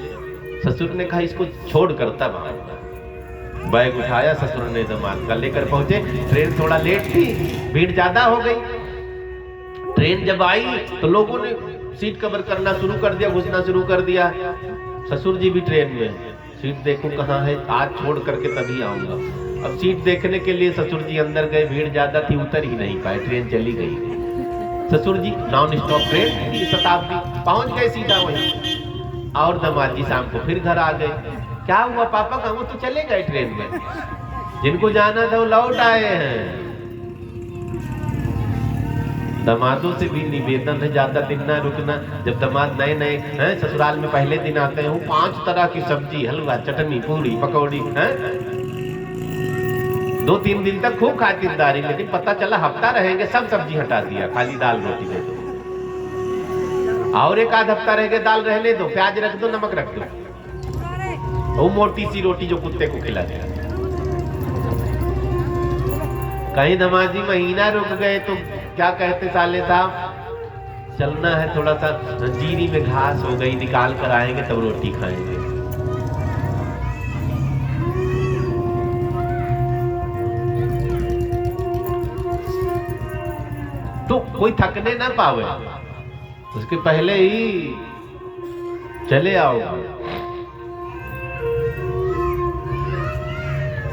ससुर ने कहा इसको छोड़ कर तब आऊंगा। बैग उठाया ससुर ने दामाद का, लेकर पहुंचे। ट्रेन थोड़ा लेट थी, भीड़ ज्यादा हो गई। ट्रेन जब आई तो लोगों ने सीट कवर करना शुरू कर दिया, घुसना शुरू कर दिया। ससुर जी भी ट्रेन में, सीट देखो कहाँ है, आज छोड़ करके तभी आऊंगा। अब सीट देखने के लिए ससुर जी अंदर गए, भीड़ ज्यादा थी, उतर ही नहीं पाए, ट्रेन चली गई। ससुर जी नॉन स्टॉप ट्रेन शताब्दी पहुंच गए सीधा वहीं, और दामाद जी शाम को फिर घर आ गए। क्या हुआ पापा, कहाँ? वो तो चले गए ट्रेन में, जिनको जाना था वो लौट आए हैं। दामादों से भी निवेदन है ज्यादा दिन ना रुकना। जब दामाद नए नए हैं ससुराल में पहले दिन आते हैं, 5 तरह की सब्जी, हलवा, चटनी, पूरी, पकौड़ी हैं। 2-3 दिन तक खूब खातिरदारी, लेकिन पता चला हफ्ता रहेंगे सब सब्जी हटा दिया, खाली दाल रोटी दे दो। और एक आध हफ्ता रह गए, दाल रहने दो, प्याज रख दो, नमक रख दो, वो मोटी सी रोटी जो कुत्ते को खिला दिया। कहीं दामाद जी महीना रुक गए तो क्या कहते साले साहब, चलना है, थोड़ा सा जीरी में घास हो गई, निकाल कर आएंगे तब रोटी खाएंगे। तो कोई थकने ना पावे, उसके पहले ही चले आओ।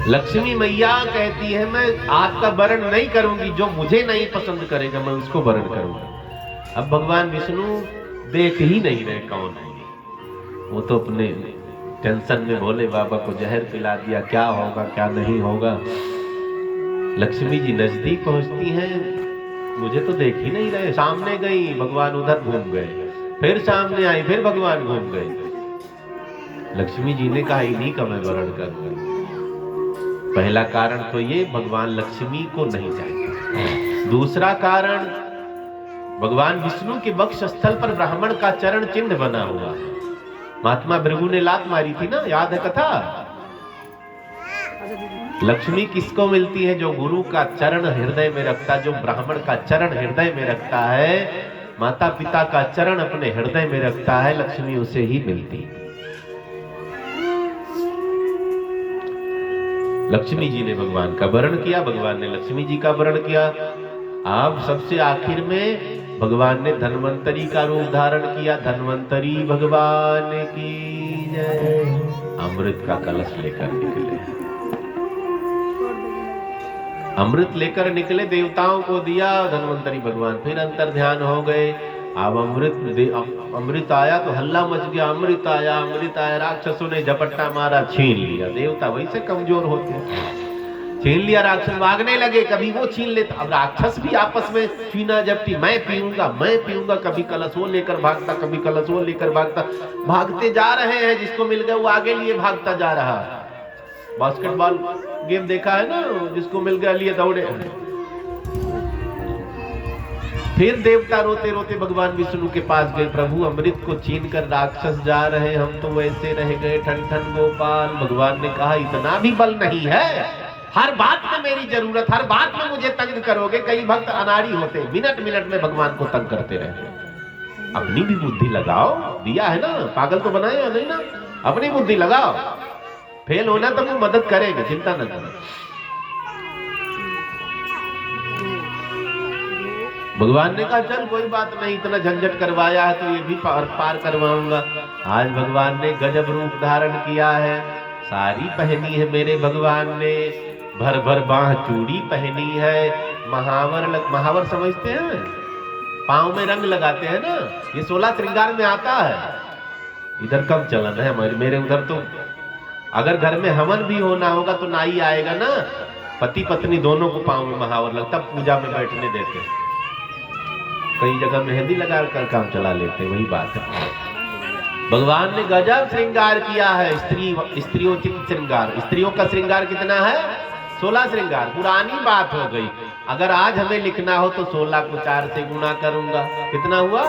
लक्ष्मी मैया कहती है मैं आपका वरण नहीं करूंगी, जो मुझे नहीं पसंद करेगा मैं उसको वरण करूंगा। अब भगवान विष्णु देख ही नहीं रहे कौन है, वो तो अपने टेंशन में भोले बाबा को जहर पिला दिया, क्या होगा क्या नहीं होगा। लक्ष्मी जी नजदीक पहुंचती हैं, मुझे तो देख ही नहीं रहे। सामने गई, भगवान उधर घूम गए, फिर सामने आई, फिर भगवान घूम गए। लक्ष्मी जी ने कहा इन्हीं का मैं वरण करूंगा। पहला कारण तो ये, भगवान लक्ष्मी को नहीं जानते। दूसरा कारण, भगवान विष्णु के वक्ष स्थल पर ब्राह्मण का चरण चिन्ह बना हुआ है। महात्मा भृगु ने लात मारी थी ना, याद है कथा। लक्ष्मी किसको मिलती है? जो गुरु का चरण हृदय में रखता, जो ब्राह्मण का चरण हृदय में रखता है, माता पिता का चरण अपने हृदय में रखता है, लक्ष्मी उसे ही मिलती है। लक्ष्मी जी ने भगवान का वरण किया, भगवान ने लक्ष्मी जी का वरण किया। अब सबसे आखिर में भगवान ने धन्वंतरी का रूप धारण किया। धन्वंतरी भगवान की जय। अमृत का कलश लेकर निकले, अमृत लेकर निकले, देवताओं को दिया। धन्वंतरी भगवान फिर अंतर ध्यान हो गए। अब अमृत आया तो हल्ला मच गया, अमृत आया अमृत आया। राक्षसों ने झपट्टा मारा, छीन लिया। देवता वैसे कमजोर होते हैं, छीन लिया। राक्षस भागने लगे, कभी वो छीन लेता। अब राक्षस भी आपस में छीना झपटी, मैं पीऊंगा मैं पीऊंगा। कभी कलश वो लेकर भागता, कभी कलश वो लेकर भागता। भागते जा रहे हैं, जिसको मिल गया वो आगे लिए भागता जा रहा। बास्केटबॉल गेम देखा है ना, जिसको मिल गया लिए दौड़े। फिर देवता रोते रोते भगवान विष्णु के पास गए। प्रभु अमृत को छीन कर राक्षस जा रहे, हम तो वैसे रह गए ठन ठन गोपाल। भगवान ने कहा इतना भी बल नहीं है, हर बात में मेरी जरूरत, हर बात में मुझे तंग करोगे। कई भक्त अनाड़ी होते, मिनट मिनट में भगवान को तंग करते रहते। अपनी भी बुद्धि लगाओ, दिया है ना, पागल तो बनाया नहीं ना। अपनी बुद्धि लगाओ, फेल होना तो वो मदद करेगा, चिंता न करो। भगवान ने कहा चल कोई बात नहीं, इतना झंझट करवाया है तो ये भी पार करवाऊंगा। आज भगवान ने गजब रूप धारण किया है। साड़ी पहनी है मेरे भगवान ने, भर भर बाह चूड़ी पहनी है। महावर समझते हैं, पांव में रंग लगाते हैं ना, ये 16 श्रृंगार में आता है। इधर कम चलन है मेरे उधर तो अगर घर में हवन भी होना होगा तो नाई आएगा ना, पति पत्नी दोनों को पांव में महावर लगता, पूजा में बैठने देते। कई जगह मेहंदी लगा कर काम चला लेते, वही बात है। भगवान ने गजब श्रृंगार किया है। स्त्रियोचित श्रृंगार, स्त्रियों का श्रृंगार कितना है? 16 श्रृंगार। पुरानी बात हो गई। अगर आज हमें लिखना हो तो 16 को 4 से गुणा करूंगा, कितना हुआ?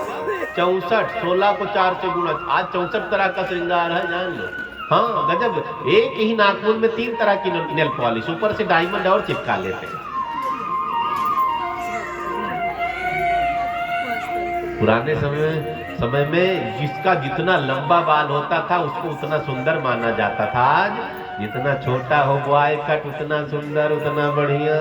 64। 16 को 4 से गुणा, आज 64 तरह का श्रृंगार है, जान लो। हाँ गजब। एक ही नाखून में 3 तरह की नेल पॉलिश, ऊपर से डायमंड और चिपका लेते हैं। पुराने समय में जिसका जितना लंबा बाल होता था उसको उतना सुंदर माना जाता था। आज जितना छोटा हो बॉय कट उतना सुंदर, उतना बढ़िया।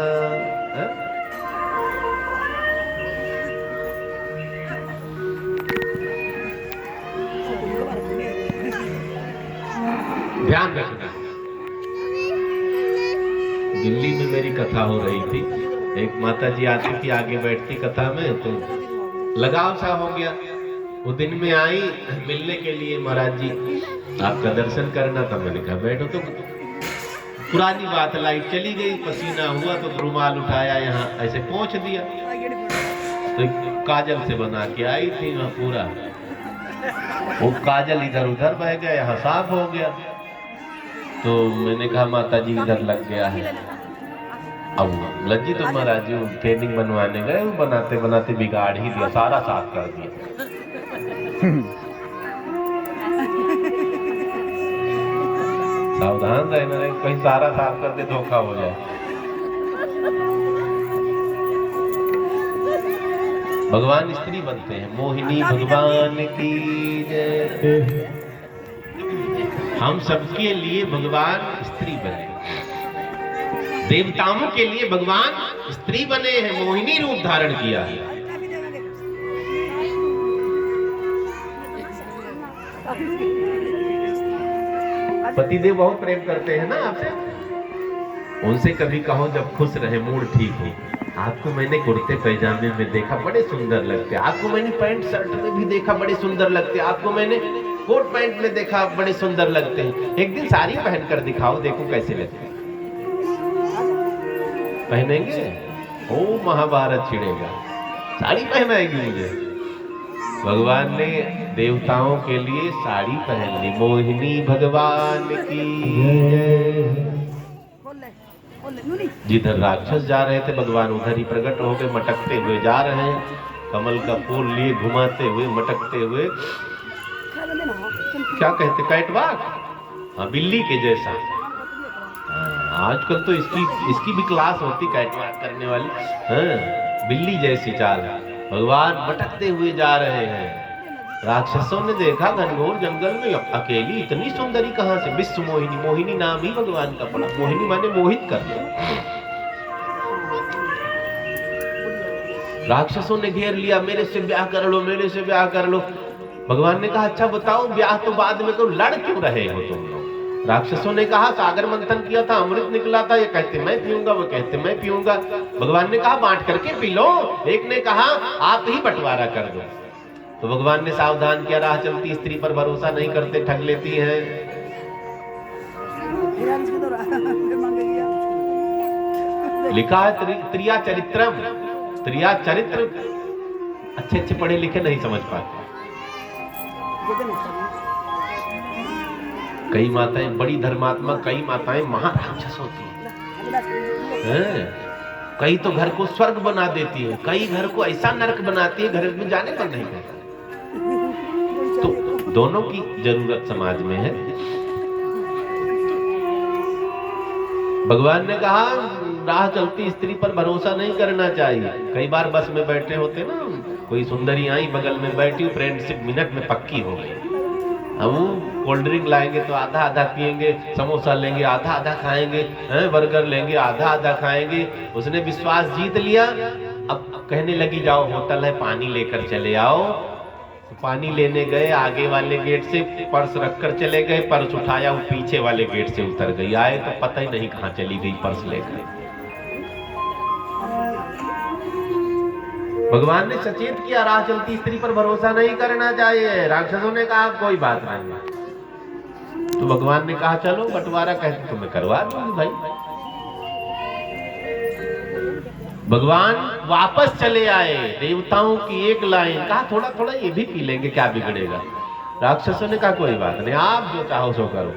ध्यान रखना। दिल्ली में मेरी कथा हो रही थी, एक माता जी आती थी, आगे बैठती कथा में, तो लगाव सा हो गया। वो दिन में आई मिलने के लिए, महाराज जी आपका दर्शन करना था। मैंने कहा बैठो। तो पुरानी बात, लाइट चली गई, पसीना हुआ तो रुमाल उठाया, यहाँ ऐसे पोंछ दिया, तो काजल से बना के आई थी वहाँ पूरा, वो काजल इधर उधर बह गया, यहाँ साफ हो गया। तो मैंने कहा माता जी इधर लग गया है। अब लज्जी तो महाराज जी ट्रेनिंग बनवाने गए, बनाते बनाते बिगाड़ ही दिया, सारा साफ कर दिया। सावधान रहना, कहीं सारा साफ कर दे धोखा हो जाए। भगवान स्त्री बनते हैं। मोहिनी भगवान की जय। हम सबके लिए भगवान स्त्री बने, देवताओं के लिए भगवान स्त्री बने हैं, मोहिनी रूप धारण किया है। पतिदेव बहुत प्रेम करते हैं ना आपसे, उनसे कभी कहो जब खुश रहे, मूड ठीक हो, आपको मैंने कुर्ते पैजामे में देखा बड़े सुंदर लगते, आपको मैंने पैंट शर्ट में भी देखा बड़े सुंदर लगते, आपको मैंने कोट पैंट में देखा बड़े सुंदर लगते हैं, एक दिन साड़ी पहनकर दिखाओ, देखो कैसे लगते। पहनेंगे? ओ महाभारत छिड़ेगा, साड़ी पहनाएगी मुझे। भगवान ने देवताओं के लिए साड़ी पहन ली। मोहिनी भगवान की जय। जिधर राक्षस जा रहे थे भगवान उधर ही प्रकट हो गए, मटकते हुए जा रहे हैं, कमल का फूल लिए घुमाते हुए मटकते हुए। क्या कहते, कैटवाक? हाँ, बिल्ली के जैसा। आजकल तो इसकी भी क्लास होती, कैटवाक करने वाली। हाँ, बिल्ली जैसी चाल। भगवान मटकते हुए जा रहे हैं। राक्षसों ने देखा घनघोर जंगल में अकेली इतनी सुंदरी कहां से। विश्व मोहिनी, मोहिनी नाम ही भगवान का पड़ा। मोहिनी माने मोहित कर दो। राक्षसों ने घेर लिया, मेरे से ब्याह कर लो, मेरे से ब्याह कर लो। भगवान ने कहा अच्छा बताओ, ब्याह तो बाद में करो, लड़ क्यों रहे हो तुम लोग? राक्षसों ने कहा सागर मंथन किया था, अमृत निकला था, ये कहते मैं पीऊंगा, वो कहते मैं पीऊंगा। भगवान ने कहा बांट करके पी लो। एक ने कहा आप ही बंटवारा कर दो। तो भगवान ने सावधान किया, राह चलती स्त्री पर भरोसा नहीं करते, ठग लेती है। लिखा है त्रिया चरित्रम, त्रिया चरित्र अच्छे अच्छे पढ़े लिखे नहीं समझ पाते। कई माताएं बड़ी धर्मात्मा, कई माताएं महाराक्षस होती हैं। कई तो घर को स्वर्ग बना देती है, कई घर को ऐसा नरक बनाती है घर में जाने पर नहीं कहता। तो दोनों की जरूरत समाज में है। भगवान ने कहा राह चलती स्त्री पर भरोसा नहीं करना चाहिए। कई बार बस में बैठे होते ना, कोई सुंदरी आई बगल में बैठी, फ्रेंडशिप मिनट में पक्की हो गई। हम कोल्ड ड्रिंक लाएंगे तो आधा आधा पिएंगे, समोसा लेंगे आधा आधा खाएंगे, बर्गर लेंगे आधा आधा खाएंगे। उसने विश्वास जीत लिया। अब कहने लगी जाओ होटल है पानी लेकर चले आओ। तो पानी लेने गए, आगे वाले गेट से पर्स रखकर चले गए, पर्स उठाया वो पीछे वाले गेट से उतर गई। आए तो पता ही नहीं कहाँ चली गई पर्स लेकर। भगवान ने सचेत किया राह चलती स्त्री पर भरोसा नहीं करना चाहिए। राक्षसों ने कहा कोई बात नहीं। तो भगवान ने कहा चलो बंटवारा कहते तो मैं करवा दूंगी भाई। भगवान वापस चले आए, देवताओं की एक लाइन, कहा थोड़ा थोड़ा ये भी पी लेंगे, क्या बिगड़ेगा। राक्षसों ने कहा कोई बात नहीं, आप जो चाहो सो करो।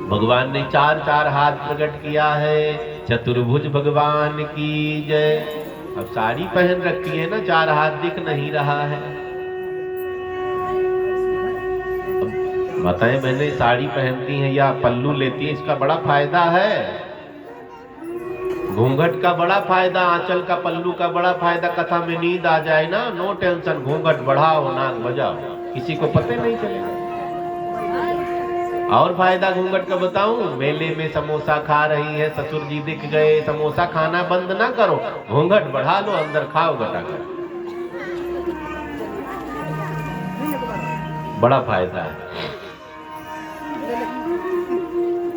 भगवान ने चार चार हाथ प्रकट किया है। चतुर्भुज भगवान की जय। अब साड़ी पहन रखी है ना, चार हाथ दिख नहीं रहा है। बताएं मैंने साड़ी पहनती है या पल्लू लेती है, इसका बड़ा फायदा है। घूंघट का बड़ा फायदा, आंचल का, पल्लू का बड़ा फायदा। कथा में नींद आ जाए ना, नो टेंशन, घूंघट बढ़ाओ नाक बजाओ, किसी को पता नहीं चलेगा। और फायदा घूंघट का बताऊं, मेले में समोसा खा रही है, ससुर जी दिख गए, समोसा खाना बंद ना करो, घूंघट बढ़ा लो, अंदर खाओ गटाकर। बड़ा फायदा है।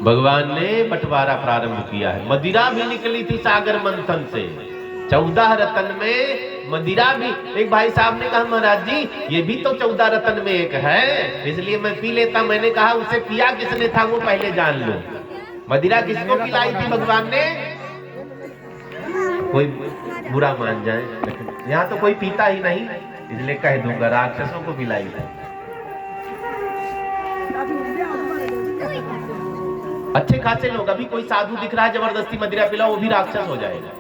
भगवान ने बंटवारा प्रारंभ किया है। मदिरा भी निकली थी सागर मंथन से, 14 रत्न में मदिरा भी। एक भाई साहब ने कहा महाराज जी ये भी तो 14 रत्न में एक है, इसलिए मैं पी लेता। मैंने कहा उसे पिया किसने था वो पहले जान लो। मदिरा किसको पिलाई थी भगवान ने? कोई बुरा मान जाए, लेकिन यहाँ तो कोई पीता ही नहीं, इसलिए कह दूंगा राक्षसों को पिलाई थी। अच्छे खासे लोग, अभी कोई साधु दिख रहा है जबरदस्ती मदिरा पिलाओ, वो भी राक्षस हो जाएगा।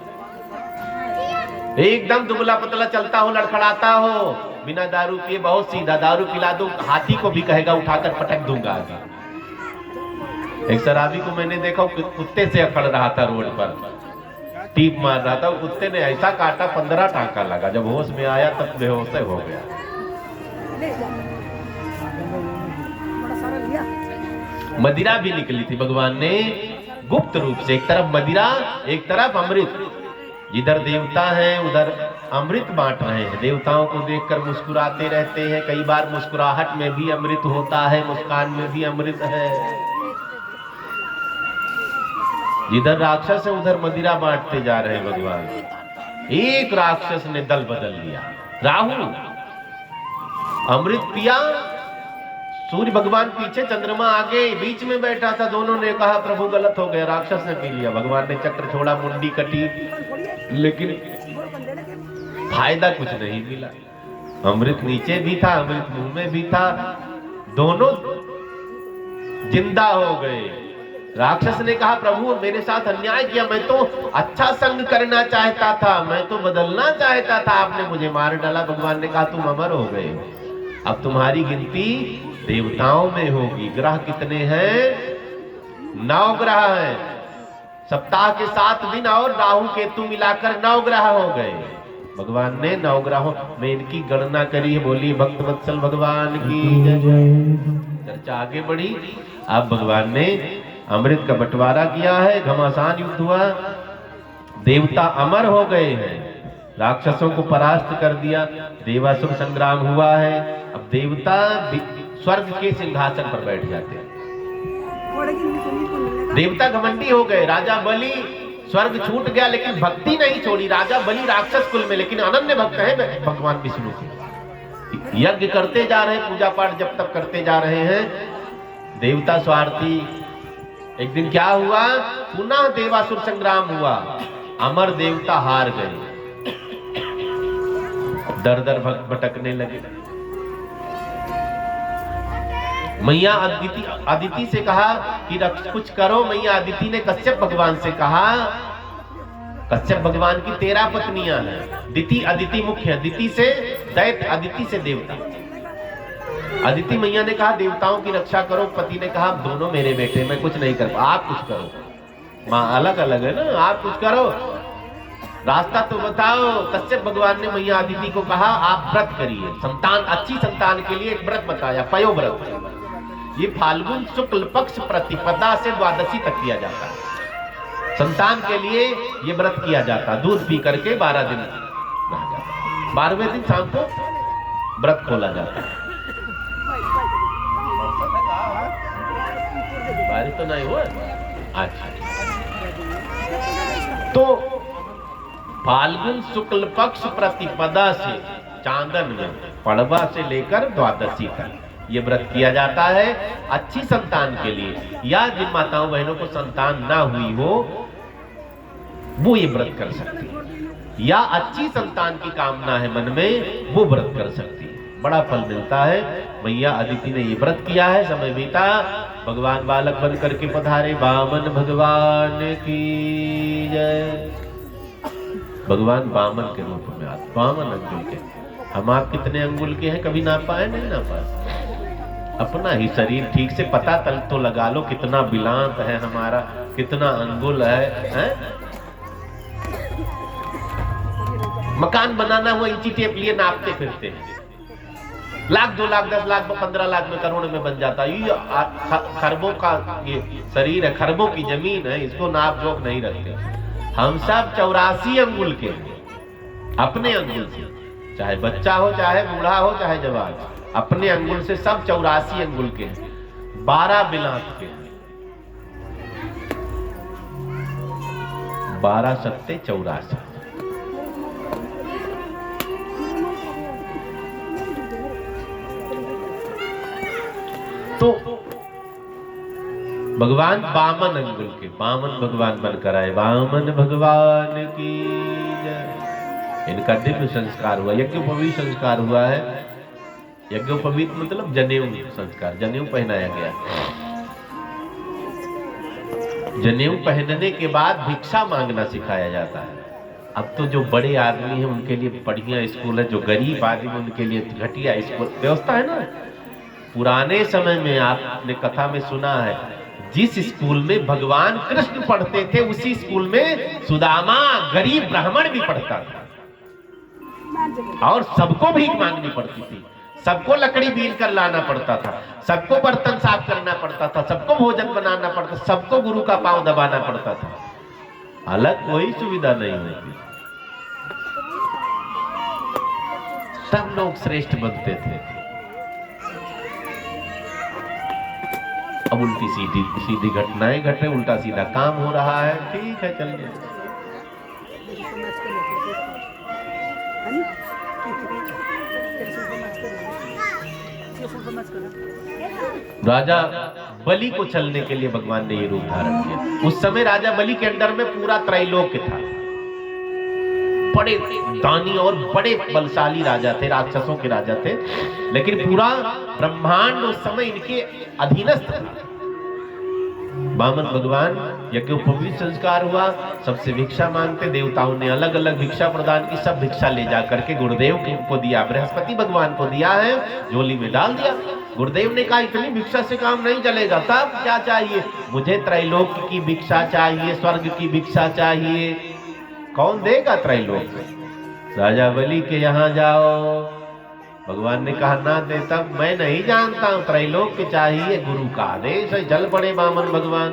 एकदम दुबला पतला चलता हो, लड़खड़ाता हो, बिना दारू पिए बहुत सीधा, दारू पिला दो हाथी को भी कहेगा उठाकर पटक दूंगा आगे। एक शराबी को मैंने देखा कुत्ते से अकड़ रहा था रोड पर, टीप मार रहा था, कुत्ते ने ऐसा काटा 15 टांका लगा। जब होश में आया तब बेहोश हो गया। मदिरा भी निकली थी भगवान ने गुप्त रूप से, एक तरफ मदिरा एक तरफ अमृत। जिधर देवता हैं उधर अमृत बांट रहे हैं। देवताओं को देखकर मुस्कुराते रहते हैं। कई बार मुस्कुराहट में भी अमृत होता है, मुस्कान में भी अमृत है। जिधर राक्षस है उधर मदिरा बांटते जा रहे भगवान। एक राक्षस ने दल बदल लिया, राहु अमृत पिया, सूर्य भगवान पीछे, चंद्रमा आगे, बीच में बैठा था। दोनों ने कहा प्रभु गलत हो गया, राक्षस ने पी लिया। भगवान ने चक्र छोड़ा, मुंडी कटी, लेकिन फायदा कुछ नहीं मिला। अमृत नीचे भी था, अमृत मुंह में भी था, दोनों जिंदा हो गए। राक्षस ने कहा प्रभु मेरे साथ अन्याय किया, मैं तो अच्छा संग करना चाहता था, मैं तो बदलना चाहता था, आपने मुझे मार डाला। भगवान ने कहा तुम अमर हो गए, अब तुम्हारी गिनती देवताओं में होगी। ग्रह कितने हैं? 9 ग्रह हैं। सप्ताह के 7 दिन और राहु केतु मिलाकर 9 ग्रह हो गए। भगवान ने 9 ग्रहों में इनकी गणना करी है। बोली भक्त वत्सल भगवान की जय। चर्चा आगे बढ़ी। अब भगवान ने अमृत का बंटवारा किया है, घमासान युद्ध हुआ, देवता अमर हो गए हैं, राक्षसों को परास्त कर दिया, देवासुर संग्राम हुआ है। अब देवता स्वर्ग के सिंहासन पर बैठ जाते हैं। देवता घमंडी हो गए। राजा बलि स्वर्ग छूट गया लेकिन भक्ति नहीं छोड़ी। राजा बलि राक्षस कुल में लेकिन अनन्य भक्त है भगवान विष्णु के। यज्ञ करते जा रहे, पूजा पाठ जब तक करते जा रहे हैं, देवता स्वार्थी। एक दिन क्या हुआ, पुनः देवासुर संग्राम हुआ, अमर देवता हार गए, दर दर भटकने लगे। मैया अदिति से कहा कि कुछ करो। मैया अदिति ने कश्यप भगवान से कहा, कश्यप भगवान की 13 पत्नियां हैं। दिति अदिति मुख्य, दिति से दैत्य, अदिति से देवता। अदिति मैया ने कहा देवताओं की रक्षा करो। पति ने कहा दोनों मेरे बेटे, मैं कुछ नहीं कर, आप कुछ करो। माँ अलग अलग है ना, आप कुछ करो, रास्ता तो बताओ। कश्यप भगवान ने मैया अदिति को कहा आप व्रत करिए, संतान, अच्छी संतान के लिए एक व्रत बताया, पयो व्रत। ये फाल्गुन शुक्ल पक्ष प्रतिपदा से द्वादशी तक किया जाता है। संतान के लिए ये व्रत किया जाता, दूध पी करके 12 दिन रह जाता, 12वें दिन शाम को व्रत खोला जाता है। बारिश तो नहीं हुआ अच्छा। तो फाल्गुन शुक्ल पक्ष प्रतिपदा से चांदन में, पड़वा से लेकर द्वादशी तक ये व्रत किया जाता है अच्छी संतान के लिए। या जिन माताओं बहनों को संतान ना हुई हो वो ये व्रत कर सकती है, या अच्छी संतान की कामना है मन में, वो व्रत कर सकती है, बड़ा फल मिलता है। मैया अदिति ने ये व्रत किया है। समय बीता, भगवान बालक बन करके पधारे, वामन भगवान की जय। भगवान वामन के रूप में आते, वामन अंगुल के। हम आप कितने अंगुल के हैं कभी नापा है? नहीं नापा। अपना ही शरीर ठीक से पता तो लगा लो, कितना बिलांत है हमारा, कितना अंगुल है? मकान बनाना हुआ इंची टेप लिए नापते फिरते हैं, लाख 2 लाख 10 लाख 15 लाख में, करोड़ में बन जाता। ये खरबों का ये शरीर है, खरबों की जमीन है, इसको नाप जोक नहीं रखते। हम सब 84 अंगुल के अपने अंगुल से, चाहे बच्चा हो, चाहे बूढ़ा हो, चाहे जवान, अपने अंगुल से सब 84 अंगुल के, 12 बिलांत के, 12 सत्ते 84। तो भगवान वामन अंगुल के, वामन भगवान बनकर आए, वामन भगवान की जय। इनका दिव्य संस्कार हुआ, यज्ञोपवीत संस्कार हुआ है। यज्ञोपवीत मतलब जनेऊ संस्कार, जनेऊ पहनाया गया। जनेऊ पहनने के बाद भिक्षा मांगना सिखाया जाता है। अब तो जो बड़े आदमी हैं उनके लिए बढ़िया स्कूल है, जो गरीब आदमी उनके लिए घटिया स्कूल व्यवस्था है ना। पुराने समय में आपने कथा में सुना है, जिस स्कूल में भगवान कृष्ण पढ़ते थे उसी स्कूल में सुदामा गरीब ब्राह्मण भी पढ़ता था, और सबको भीख मांगनी पड़ती थी, सबको लकड़ी बीन कर लाना पड़ता था, सबको बर्तन साफ करना पड़ता था, सबको भोजन बनाना पड़ता, सबको गुरु का पांव दबाना पड़ता था। अलग कोई सुविधा नहीं होती, सब लोग श्रेष्ठ बनते थे। अब उल्टी सीधी सीधी घटनाएं घट रही, उल्टा सीधा काम हो रहा है। ठीक है, चलिए। राजा बलि को चलने के लिए भगवान ने ये रूप धारण किया। उस समय राजा बलि के अंडर में पूरा त्रैलोक्य था, बड़े दानी और बड़े बलशाली राजा थे, राक्षसों के राजा थे, लेकिन पूरा ब्रह्मांड उस समय इनके अधीनस्थ था। वामन भगवान यज्ञोपवीत संस्कार हुआ, सबसे भिक्षा मांगते, देवताओं ने अलग अलग भिक्षा प्रदान की, सब भिक्षा ले जा करके गुरुदेव को दिया, बृहस्पति भगवान को दिया है, झोली में डाल दिया। गुरुदेव ने कहा इतनी भिक्षा से काम नहीं चलेगा, तब क्या चाहिए? मुझे त्रैलोक्य की भिक्षा चाहिए, स्वर्ग की भिक्षा चाहिए। कौन देगा त्रैलोक्य? राजा बलि के यहाँ जाओ। भगवान ने कहा ना दे, तब मैं नहीं जानता हूं, त्रैलोक्य चाहिए, गुरु का आदेश है। जल पड़े वामन भगवान।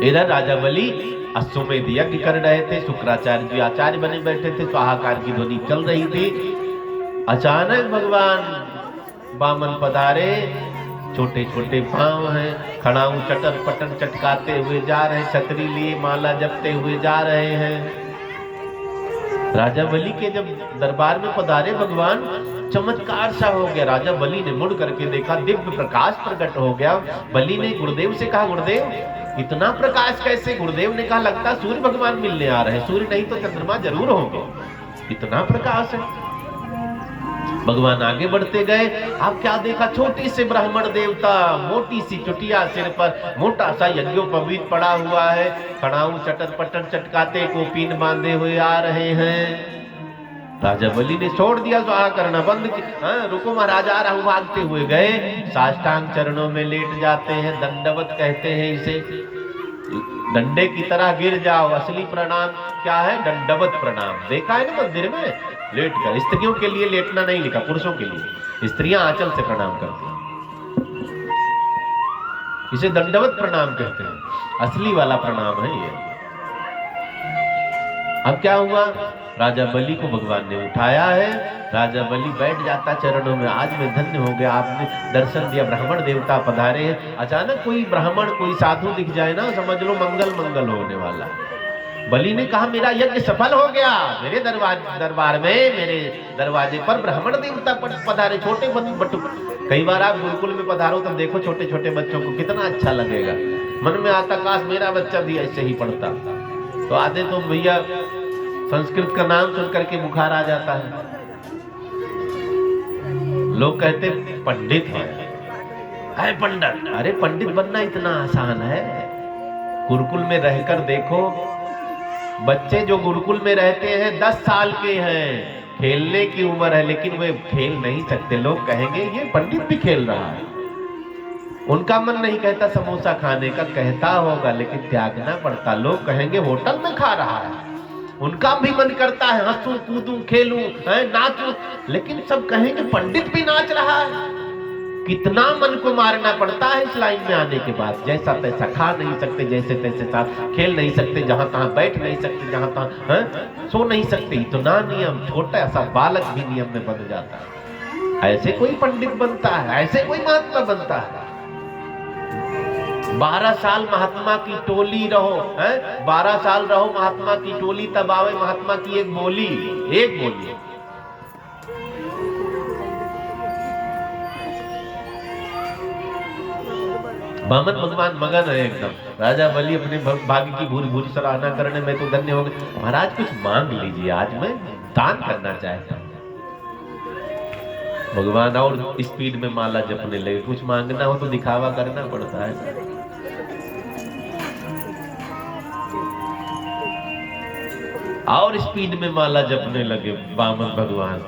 इधर राजा बलि अश्वमेध यज्ञ कर रहे थे, शुक्राचार्य जी आचार्य बने बैठे थे, स्वाहाकार की ध्वनि चल रही थी। अचानक भगवान वामन पधारे, छोटे छोटे पांव हैं, खड़ाऊ चटर पटन चटकाते हुए जा रहे हैं, छतरी लिए माला जपते हुए जा रहे हैं। राजा बलि के जब दरबार में पधारे भगवान, चमत्कार सा हो गया। राजा बलि ने मुड़ करके देखा, दिव्य प्रकाश प्रकट हो गया। बलि ने गुरुदेव से कहा, गुरुदेव इतना प्रकाश कैसे? गुरुदेव ने कहा, लगता सूर्य भगवान मिलने आ रहे हैं, सूर्य नहीं तो चंद्रमा जरूर होंगे, इतना प्रकाश है। भगवान आगे बढ़ते गए। अब क्या देखा? छोटी से ब्राह्मण देवता, मोटी सी चुटिया सिर पर, मोटा सा यज्ञोपवीत पड़ा हुआ है, खड़ाऊ चटर पटर चटकाते, कोपीन बांधे हुए आ रहे हैं। राजा बलि ने छोड़ दिया, स्वाहा करना बंद किया। रुको महाराज, आ रहा हूं। भागते हुए गए, साष्टांग चरणों में लेट जाते हैं, दंडवत कहते हैं इसे। डंडे की तरह गिर जाओ। असली प्रणाम क्या है? दंडवत प्रणाम। देखा है ना मंदिर में लेट कर। स्त्रियों के लिए लेटना नहीं लिखा, पुरुषों के लिए। स्त्रियां आंचल से प्रणाम करती हैं, इसे दंडवत प्रणाम कहते हैं। असली वाला प्रणाम है ये। अब क्या हुआ? राजा बलि को भगवान ने उठाया है। राजा बलि बैठ जाता चरणों में, आज मैं धन्य हो गया, आपने दर्शन दिया, ब्राह्मण देवता पधारे हैं। अचानक कोई ब्राह्मण, कोई साधु दिख जाए ना, समझ लो मंगल मंगल होने वाला। बलि ने कहा, मेरा यज्ञ सफल हो गया। मेरे दरबार में, मेरे दरवाजे पर ब्राह्मण देवता पधारे, छोटे बटु। कई बार आप गुरुकुल में पधारो तो देखो छोटे छोटे बच्चों को, कितना अच्छा लगेगा। मन में आता, काश मेरा बच्चा भी ऐसे ही पढ़ता। तो आते तो भैया संस्कृत का नाम सुन करके बुखार आ जाता है। लोग कहते पंडित है पंडित। अरे पंडित बनना इतना आसान है? गुरुकुल में रहकर देखो, बच्चे जो गुरुकुल में रहते हैं 10 साल के हैं, खेलने की उम्र है, लेकिन वे खेल नहीं सकते। लोग कहेंगे ये पंडित भी खेल रहा है। उनका मन नहीं कहता समोसा खाने का, कहता होगा लेकिन त्यागना पड़ता। लोग कहेंगे होटल में खा रहा है, उनका भी मन करता है हंसूं कूदूं खेलूं नाचूं, लेकिन सब कहेंगे पंडित भी नाच रहा है। कितना मन को मारना पड़ता है इस लाइन में आने के बाद। जैसा तैसा खा नहीं सकते, जैसे तैसे साथ खेल नहीं सकते, जहां तहां बैठ नहीं सकते, जहां तहां सो नहीं सकते। इतना नियम, छोटा सा बालक भी नियम में बन जाता है। ऐसे कोई पंडित बनता है, ऐसे कोई महात्मा बनता है। 12 साल महात्मा की टोली रहो, 12 साल रहो महात्मा की टोली, तब आवे महात्मा की एक बोली, एक बोली। वामन भगवान मगन है एकदम। राजा बलि अपने भाग्य की भूरी भूरी सराहना करने में तो धन्य हो गए। महाराज कुछ मांग लीजिए, आज मैं दान करना चाहता हूं। भगवान और स्पीड में माला जपने लगे। कुछ मांगना हो तो दिखावा करना पड़ता है। और स्पीड में माला जपने लगे वामन भगवान।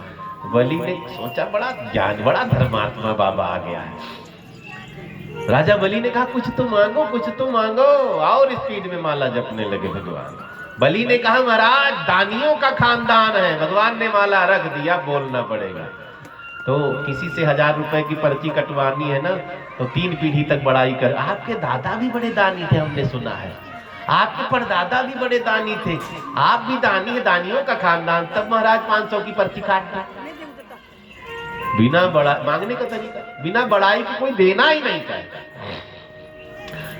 बलि ने सोचा बड़ा ज्ञान, बड़ा धर्मात्मा बाबा आ गया है। राजा बलि ने कहा कुछ तो मांगो, कुछ तो मांगो, और स्पीड में माला जपने लगे भगवान। बलि ने कहा महाराज दानियों का खानदान है। भगवान ने माला रख दिया, बोलना पड़ेगा। तो किसी से 1000 रुपए की पर्ची कटवानी है ना, तो 3 पीढ़ी तक बड़ाई कर, आपके दादा भी बड़े दानी थे, हमने सुना है, आपके परदादा भी बड़े दानी थे, आप भी दानी है, दानियों का खानदान। तब महाराज 500 की पर्ची काटना, बिना बड़ा मांगने का तरीका, बिना बड़ाई की कोई देना ही नहीं चाहता।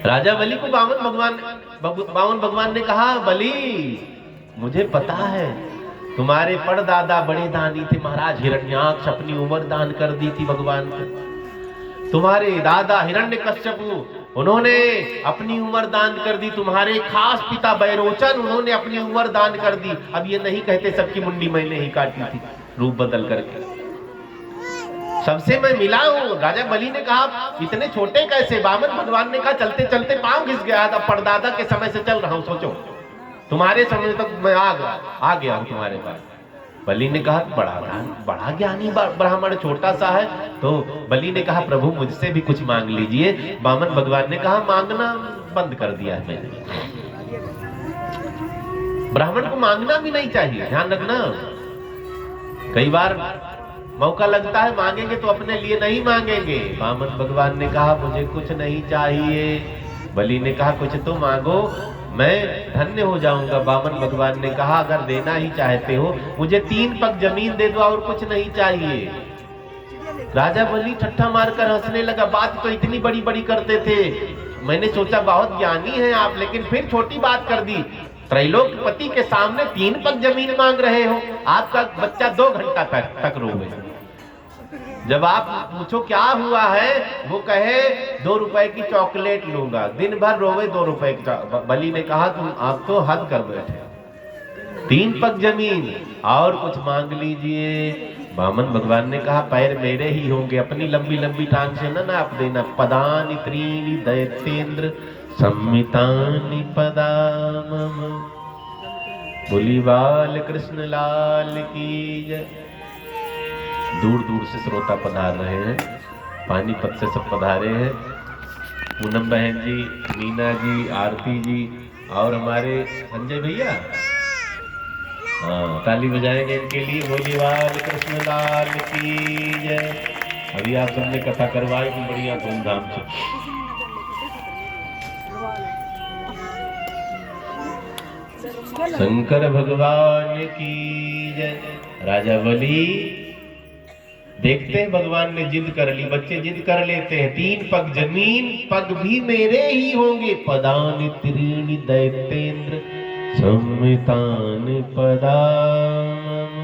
राजा बलि को बामन भगवान ने कहा बलि मुझे पता है तुम्हारे परदादा बड़े दानी थे, महाराज हिरण्याक्ष अपनी उम्र दान कर दी थी भगवान को। तुम्हारे दादा हिरण्यकश्यपु उन्होंने अपनी उम्र दान कर दी। तुम्हारे खास पिता बैरोचन उन्होंने अपनी उम्र दान कर दी। अब ये नहीं कहते सबकी मुंडी मैंने ही काटी थी, रूप बदल करके सबसे मैं मिला हूं। राजा बलि ने कहा इतने छोटे कैसे? बामन भगवान ने कहा चलते चलते पांव घिस गया था, परदादा के समय से चल रहा हूं, सोचो तुम्हारे समय तक मैं आ गया हूं तुम्हारे पास। बलि ने कहा बड़ा ज्ञानी ब्राह्मण छोटा सा है। तो बलि ने कहा प्रभु मुझसे भी कुछ मांग लीजिए। बामन भगवान ने कहा मांगना बंद कर दिया है मैंने। ब्राह्मण को मांगना भी नहीं चाहिए, ध्यान रखना। कई बार मौका लगता है मांगेंगे तो अपने लिए नहीं मांगेंगे। बामन भगवान ने कहा मुझे कुछ नहीं चाहिए। बलि ने कहा कुछ तो मांगो, मैं धन्य हो जाऊंगा। बामन भगवान ने कहा अगर देना ही चाहते हो मुझे 3 पग जमीन दे दो और कुछ नहीं चाहिए। राजा बलि ठट्ठा मारकर हंसने लगा, बात तो इतनी बड़ी बड़ी करते थे, मैंने सोचा बहुत ज्ञानी हैं आप, लेकिन फिर छोटी बात कर दी। त्रैलोक्यपति के सामने 3 पग जमीन मांग रहे हो, आपका बच्चा 2 घंटा तक रोवे। जब आप पूछो क्या हुआ है, वो कहे 2 रुपए की चॉकलेट लूंगा, दिन भर रोवे 2 रुपए की। बलि ने कहा तुम आप तो हद कर बैठे, 3 पग जमीन और कुछ मांग लीजिए। बामन भगवान ने कहा पैर मेरे ही होंगे, अपनी लंबी लंबी टांग से ना नाप देना। पदानि त्रीणि दैत्येंद्र संमितानि पदामम। बोली बाल कृष्ण लाल की जय। दूर दूर से श्रोता पधार रहे हैं, पानीपत से सब पधारे हैं। पूनम बहन जी, मीना जी, आरती जी और हमारे संजय भैया, हाँ ताली बजाएंगे इनके लिए। बोली बाल कृष्ण लाल की जय। अभी आप सबने कथा करवाई भी बढ़िया धूमधाम से। शंकर भगवान की जय। राजा बलि देखते हैं भगवान ने जिद कर ली, बच्चे जिद कर लेते हैं। 3 पग जमीन, पग भी मेरे ही होंगे। पदानि त्रीणि दैत्येंद्र संमितानि पदामम।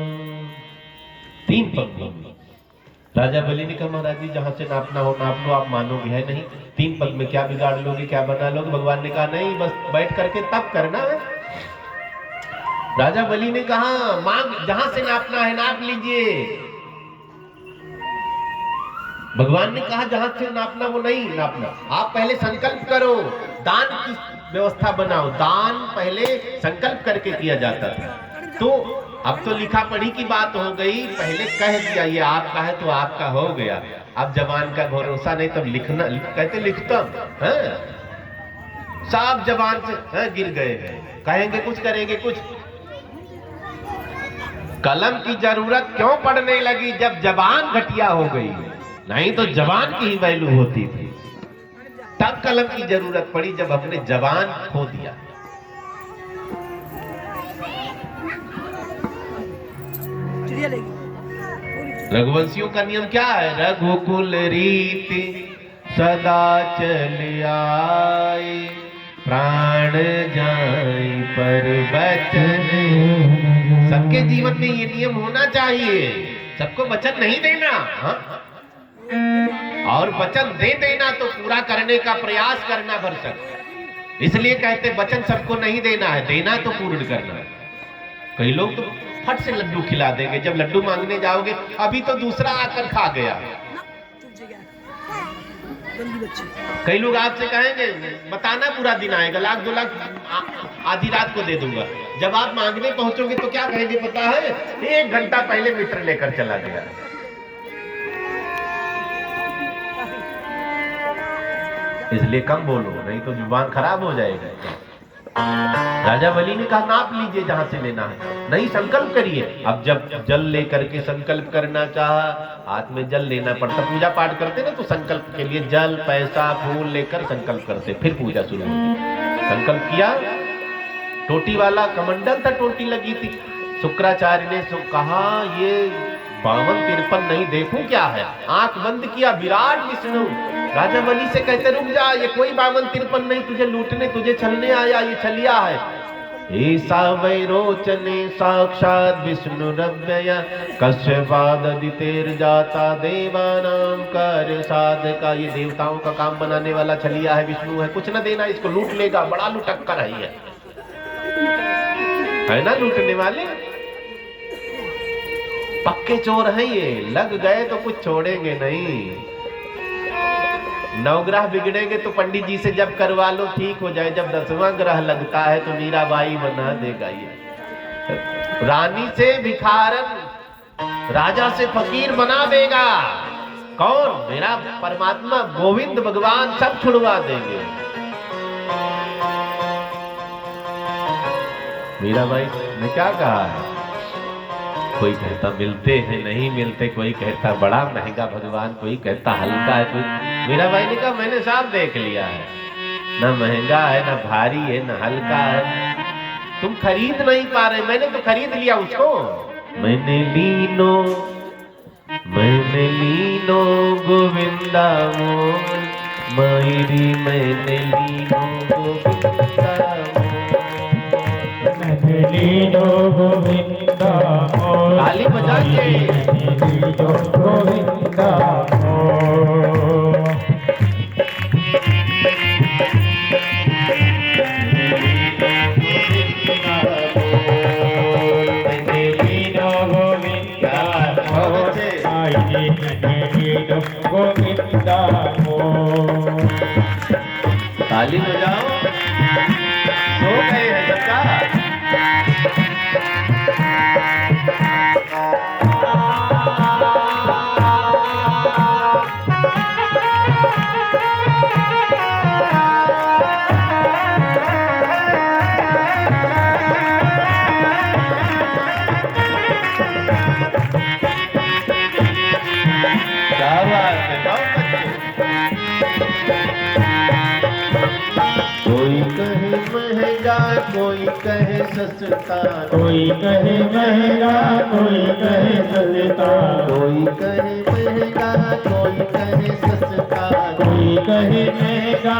3 पग होंगे। राजा बलि ने कहा महाराज जी जहां से नापना हो नाप लो, आप मानोगे है नहीं, 3 पग में क्या बिगाड़ लोगे, क्या बना लोगे? भगवान ने कहा नहीं, बस बैठ करके तब करना है। राजा बलि ने कहा मांग, जहां से नापना है नाप लीजिए। भगवान ने कहा जहां से नापना वो नहीं नापना, आप पहले संकल्प करो, दान की व्यवस्था बनाओ। दान पहले संकल्प करके किया जाता था। तो अब तो लिखा पढ़ी की बात हो गई, पहले कह दिया ये आपका है तो आपका हो गया। अब जवान का भरोसा नहीं, तो लिखना कहते लिखता है, सब जवान से गिर गए हैं, कहेंगे कुछ करेंगे कुछ। कलम की जरूरत क्यों पड़ने लगी? जब जबान घटिया हो गई, नहीं तो जबान की ही वैल्यू होती थी। तब कलम की जरूरत पड़ी जब हमने जबान खो दिया। रघुवंशियों का नियम क्या है? रघुकुल रीति सदा चल आए, प्राण जाए पर वचन। सबके जीवन में ये नियम होना चाहिए, सबको वचन नहीं देना, हाँ? और वचन दे देना तो पूरा करने का प्रयास करना भरसक। इसलिए कहते वचन सबको नहीं देना है, देना तो पूर्ण करना है। कई लोग तो फट से लड्डू खिला देंगे, जब लड्डू मांगने जाओगे अभी तो दूसरा आकर खा गया। कई लोग आपसे कहेंगे बताना पूरा दिन आएगा, 1 लाख 2 लाख आधी रात को दे दूंगा। जब आप मांगने पहुंचोगे तो क्या कहेंगे पता है? 1 घंटा पहले मीटर लेकर चला गया। इसलिए कम बोलो, नहीं तो जुबान खराब हो जाएगी। राजा बलि ने कहा नाप लीजिए जहां से लेना है, नहीं संकल्प करिए। अब जब जल लेकर के संकल्प करना चाहा, हाथ में जल लेना पड़ता, पूजा पाठ करते ना तो संकल्प के लिए जल पैसा फूल लेकर संकल्प करते, फिर पूजा शुरू होती। संकल्प किया, टोटी वाला कमंडल था, टोटी लगी थी। शुक्राचार्य ने कहा ये 52-53 नहीं, देखूं क्या है। आंख बंद किया, विराट विष्णु। राजा बलि से कहते रुक जा, ये कोई 52-53 नहीं, तुझे लूटने तुझे छलने आया, ये छलिया है। ऐसा वैरोचने साक्षात विष्णु रव्यय कश्यपादितेर जाता देवानाम कार्य साधका। ये देवताओं का काम बनाने वाला छलिया है, विष्णु है, कुछ न देना, इसको लूट लेगा, बड़ा लुटक्कर है ना लूटने वाले। पक्के चोर हैं ये, लग गए तो कुछ छोड़ेंगे नहीं। नवग्रह बिगड़ेंगे तो पंडित जी से जब करवा लो ठीक हो जाए, जब 10वां ग्रह लगता है तो मीराबाई बना देगा ये। रानी से भिखारन, राजा से फकीर बना देगा। कौन? मेरा परमात्मा गोविंद भगवान, सब छुड़वा देंगे। मीराबाई ने क्या कहा है? कोई कहता मिलते हैं नहीं मिलते, कोई कहता बड़ा महंगा भगवान, कोई कहता हल्का है, कोई। मीराबाई ने कहा मैंने साफ देख लिया है, ना महंगा है ना भारी है ना हल्का है, तुम खरीद नहीं पा रहे, मैंने तो खरीद लिया उसको। मैंने लीनो गोविंदा मोल मायरी, मैंने लीनो गोविंदा लीनो गोविंदा मोल, ताली बजा के गोविंदा मोल। लीनो गोविंदा मोल। ताली बजाओ, सो गए हैं सबका। कोई कहे महंगा कोई कहे सस्ता, कोई कहे महंगा कोई कहे सस्ता, कोई कहे महंगा कोई कहे सस्ता, कोई कहे महंगा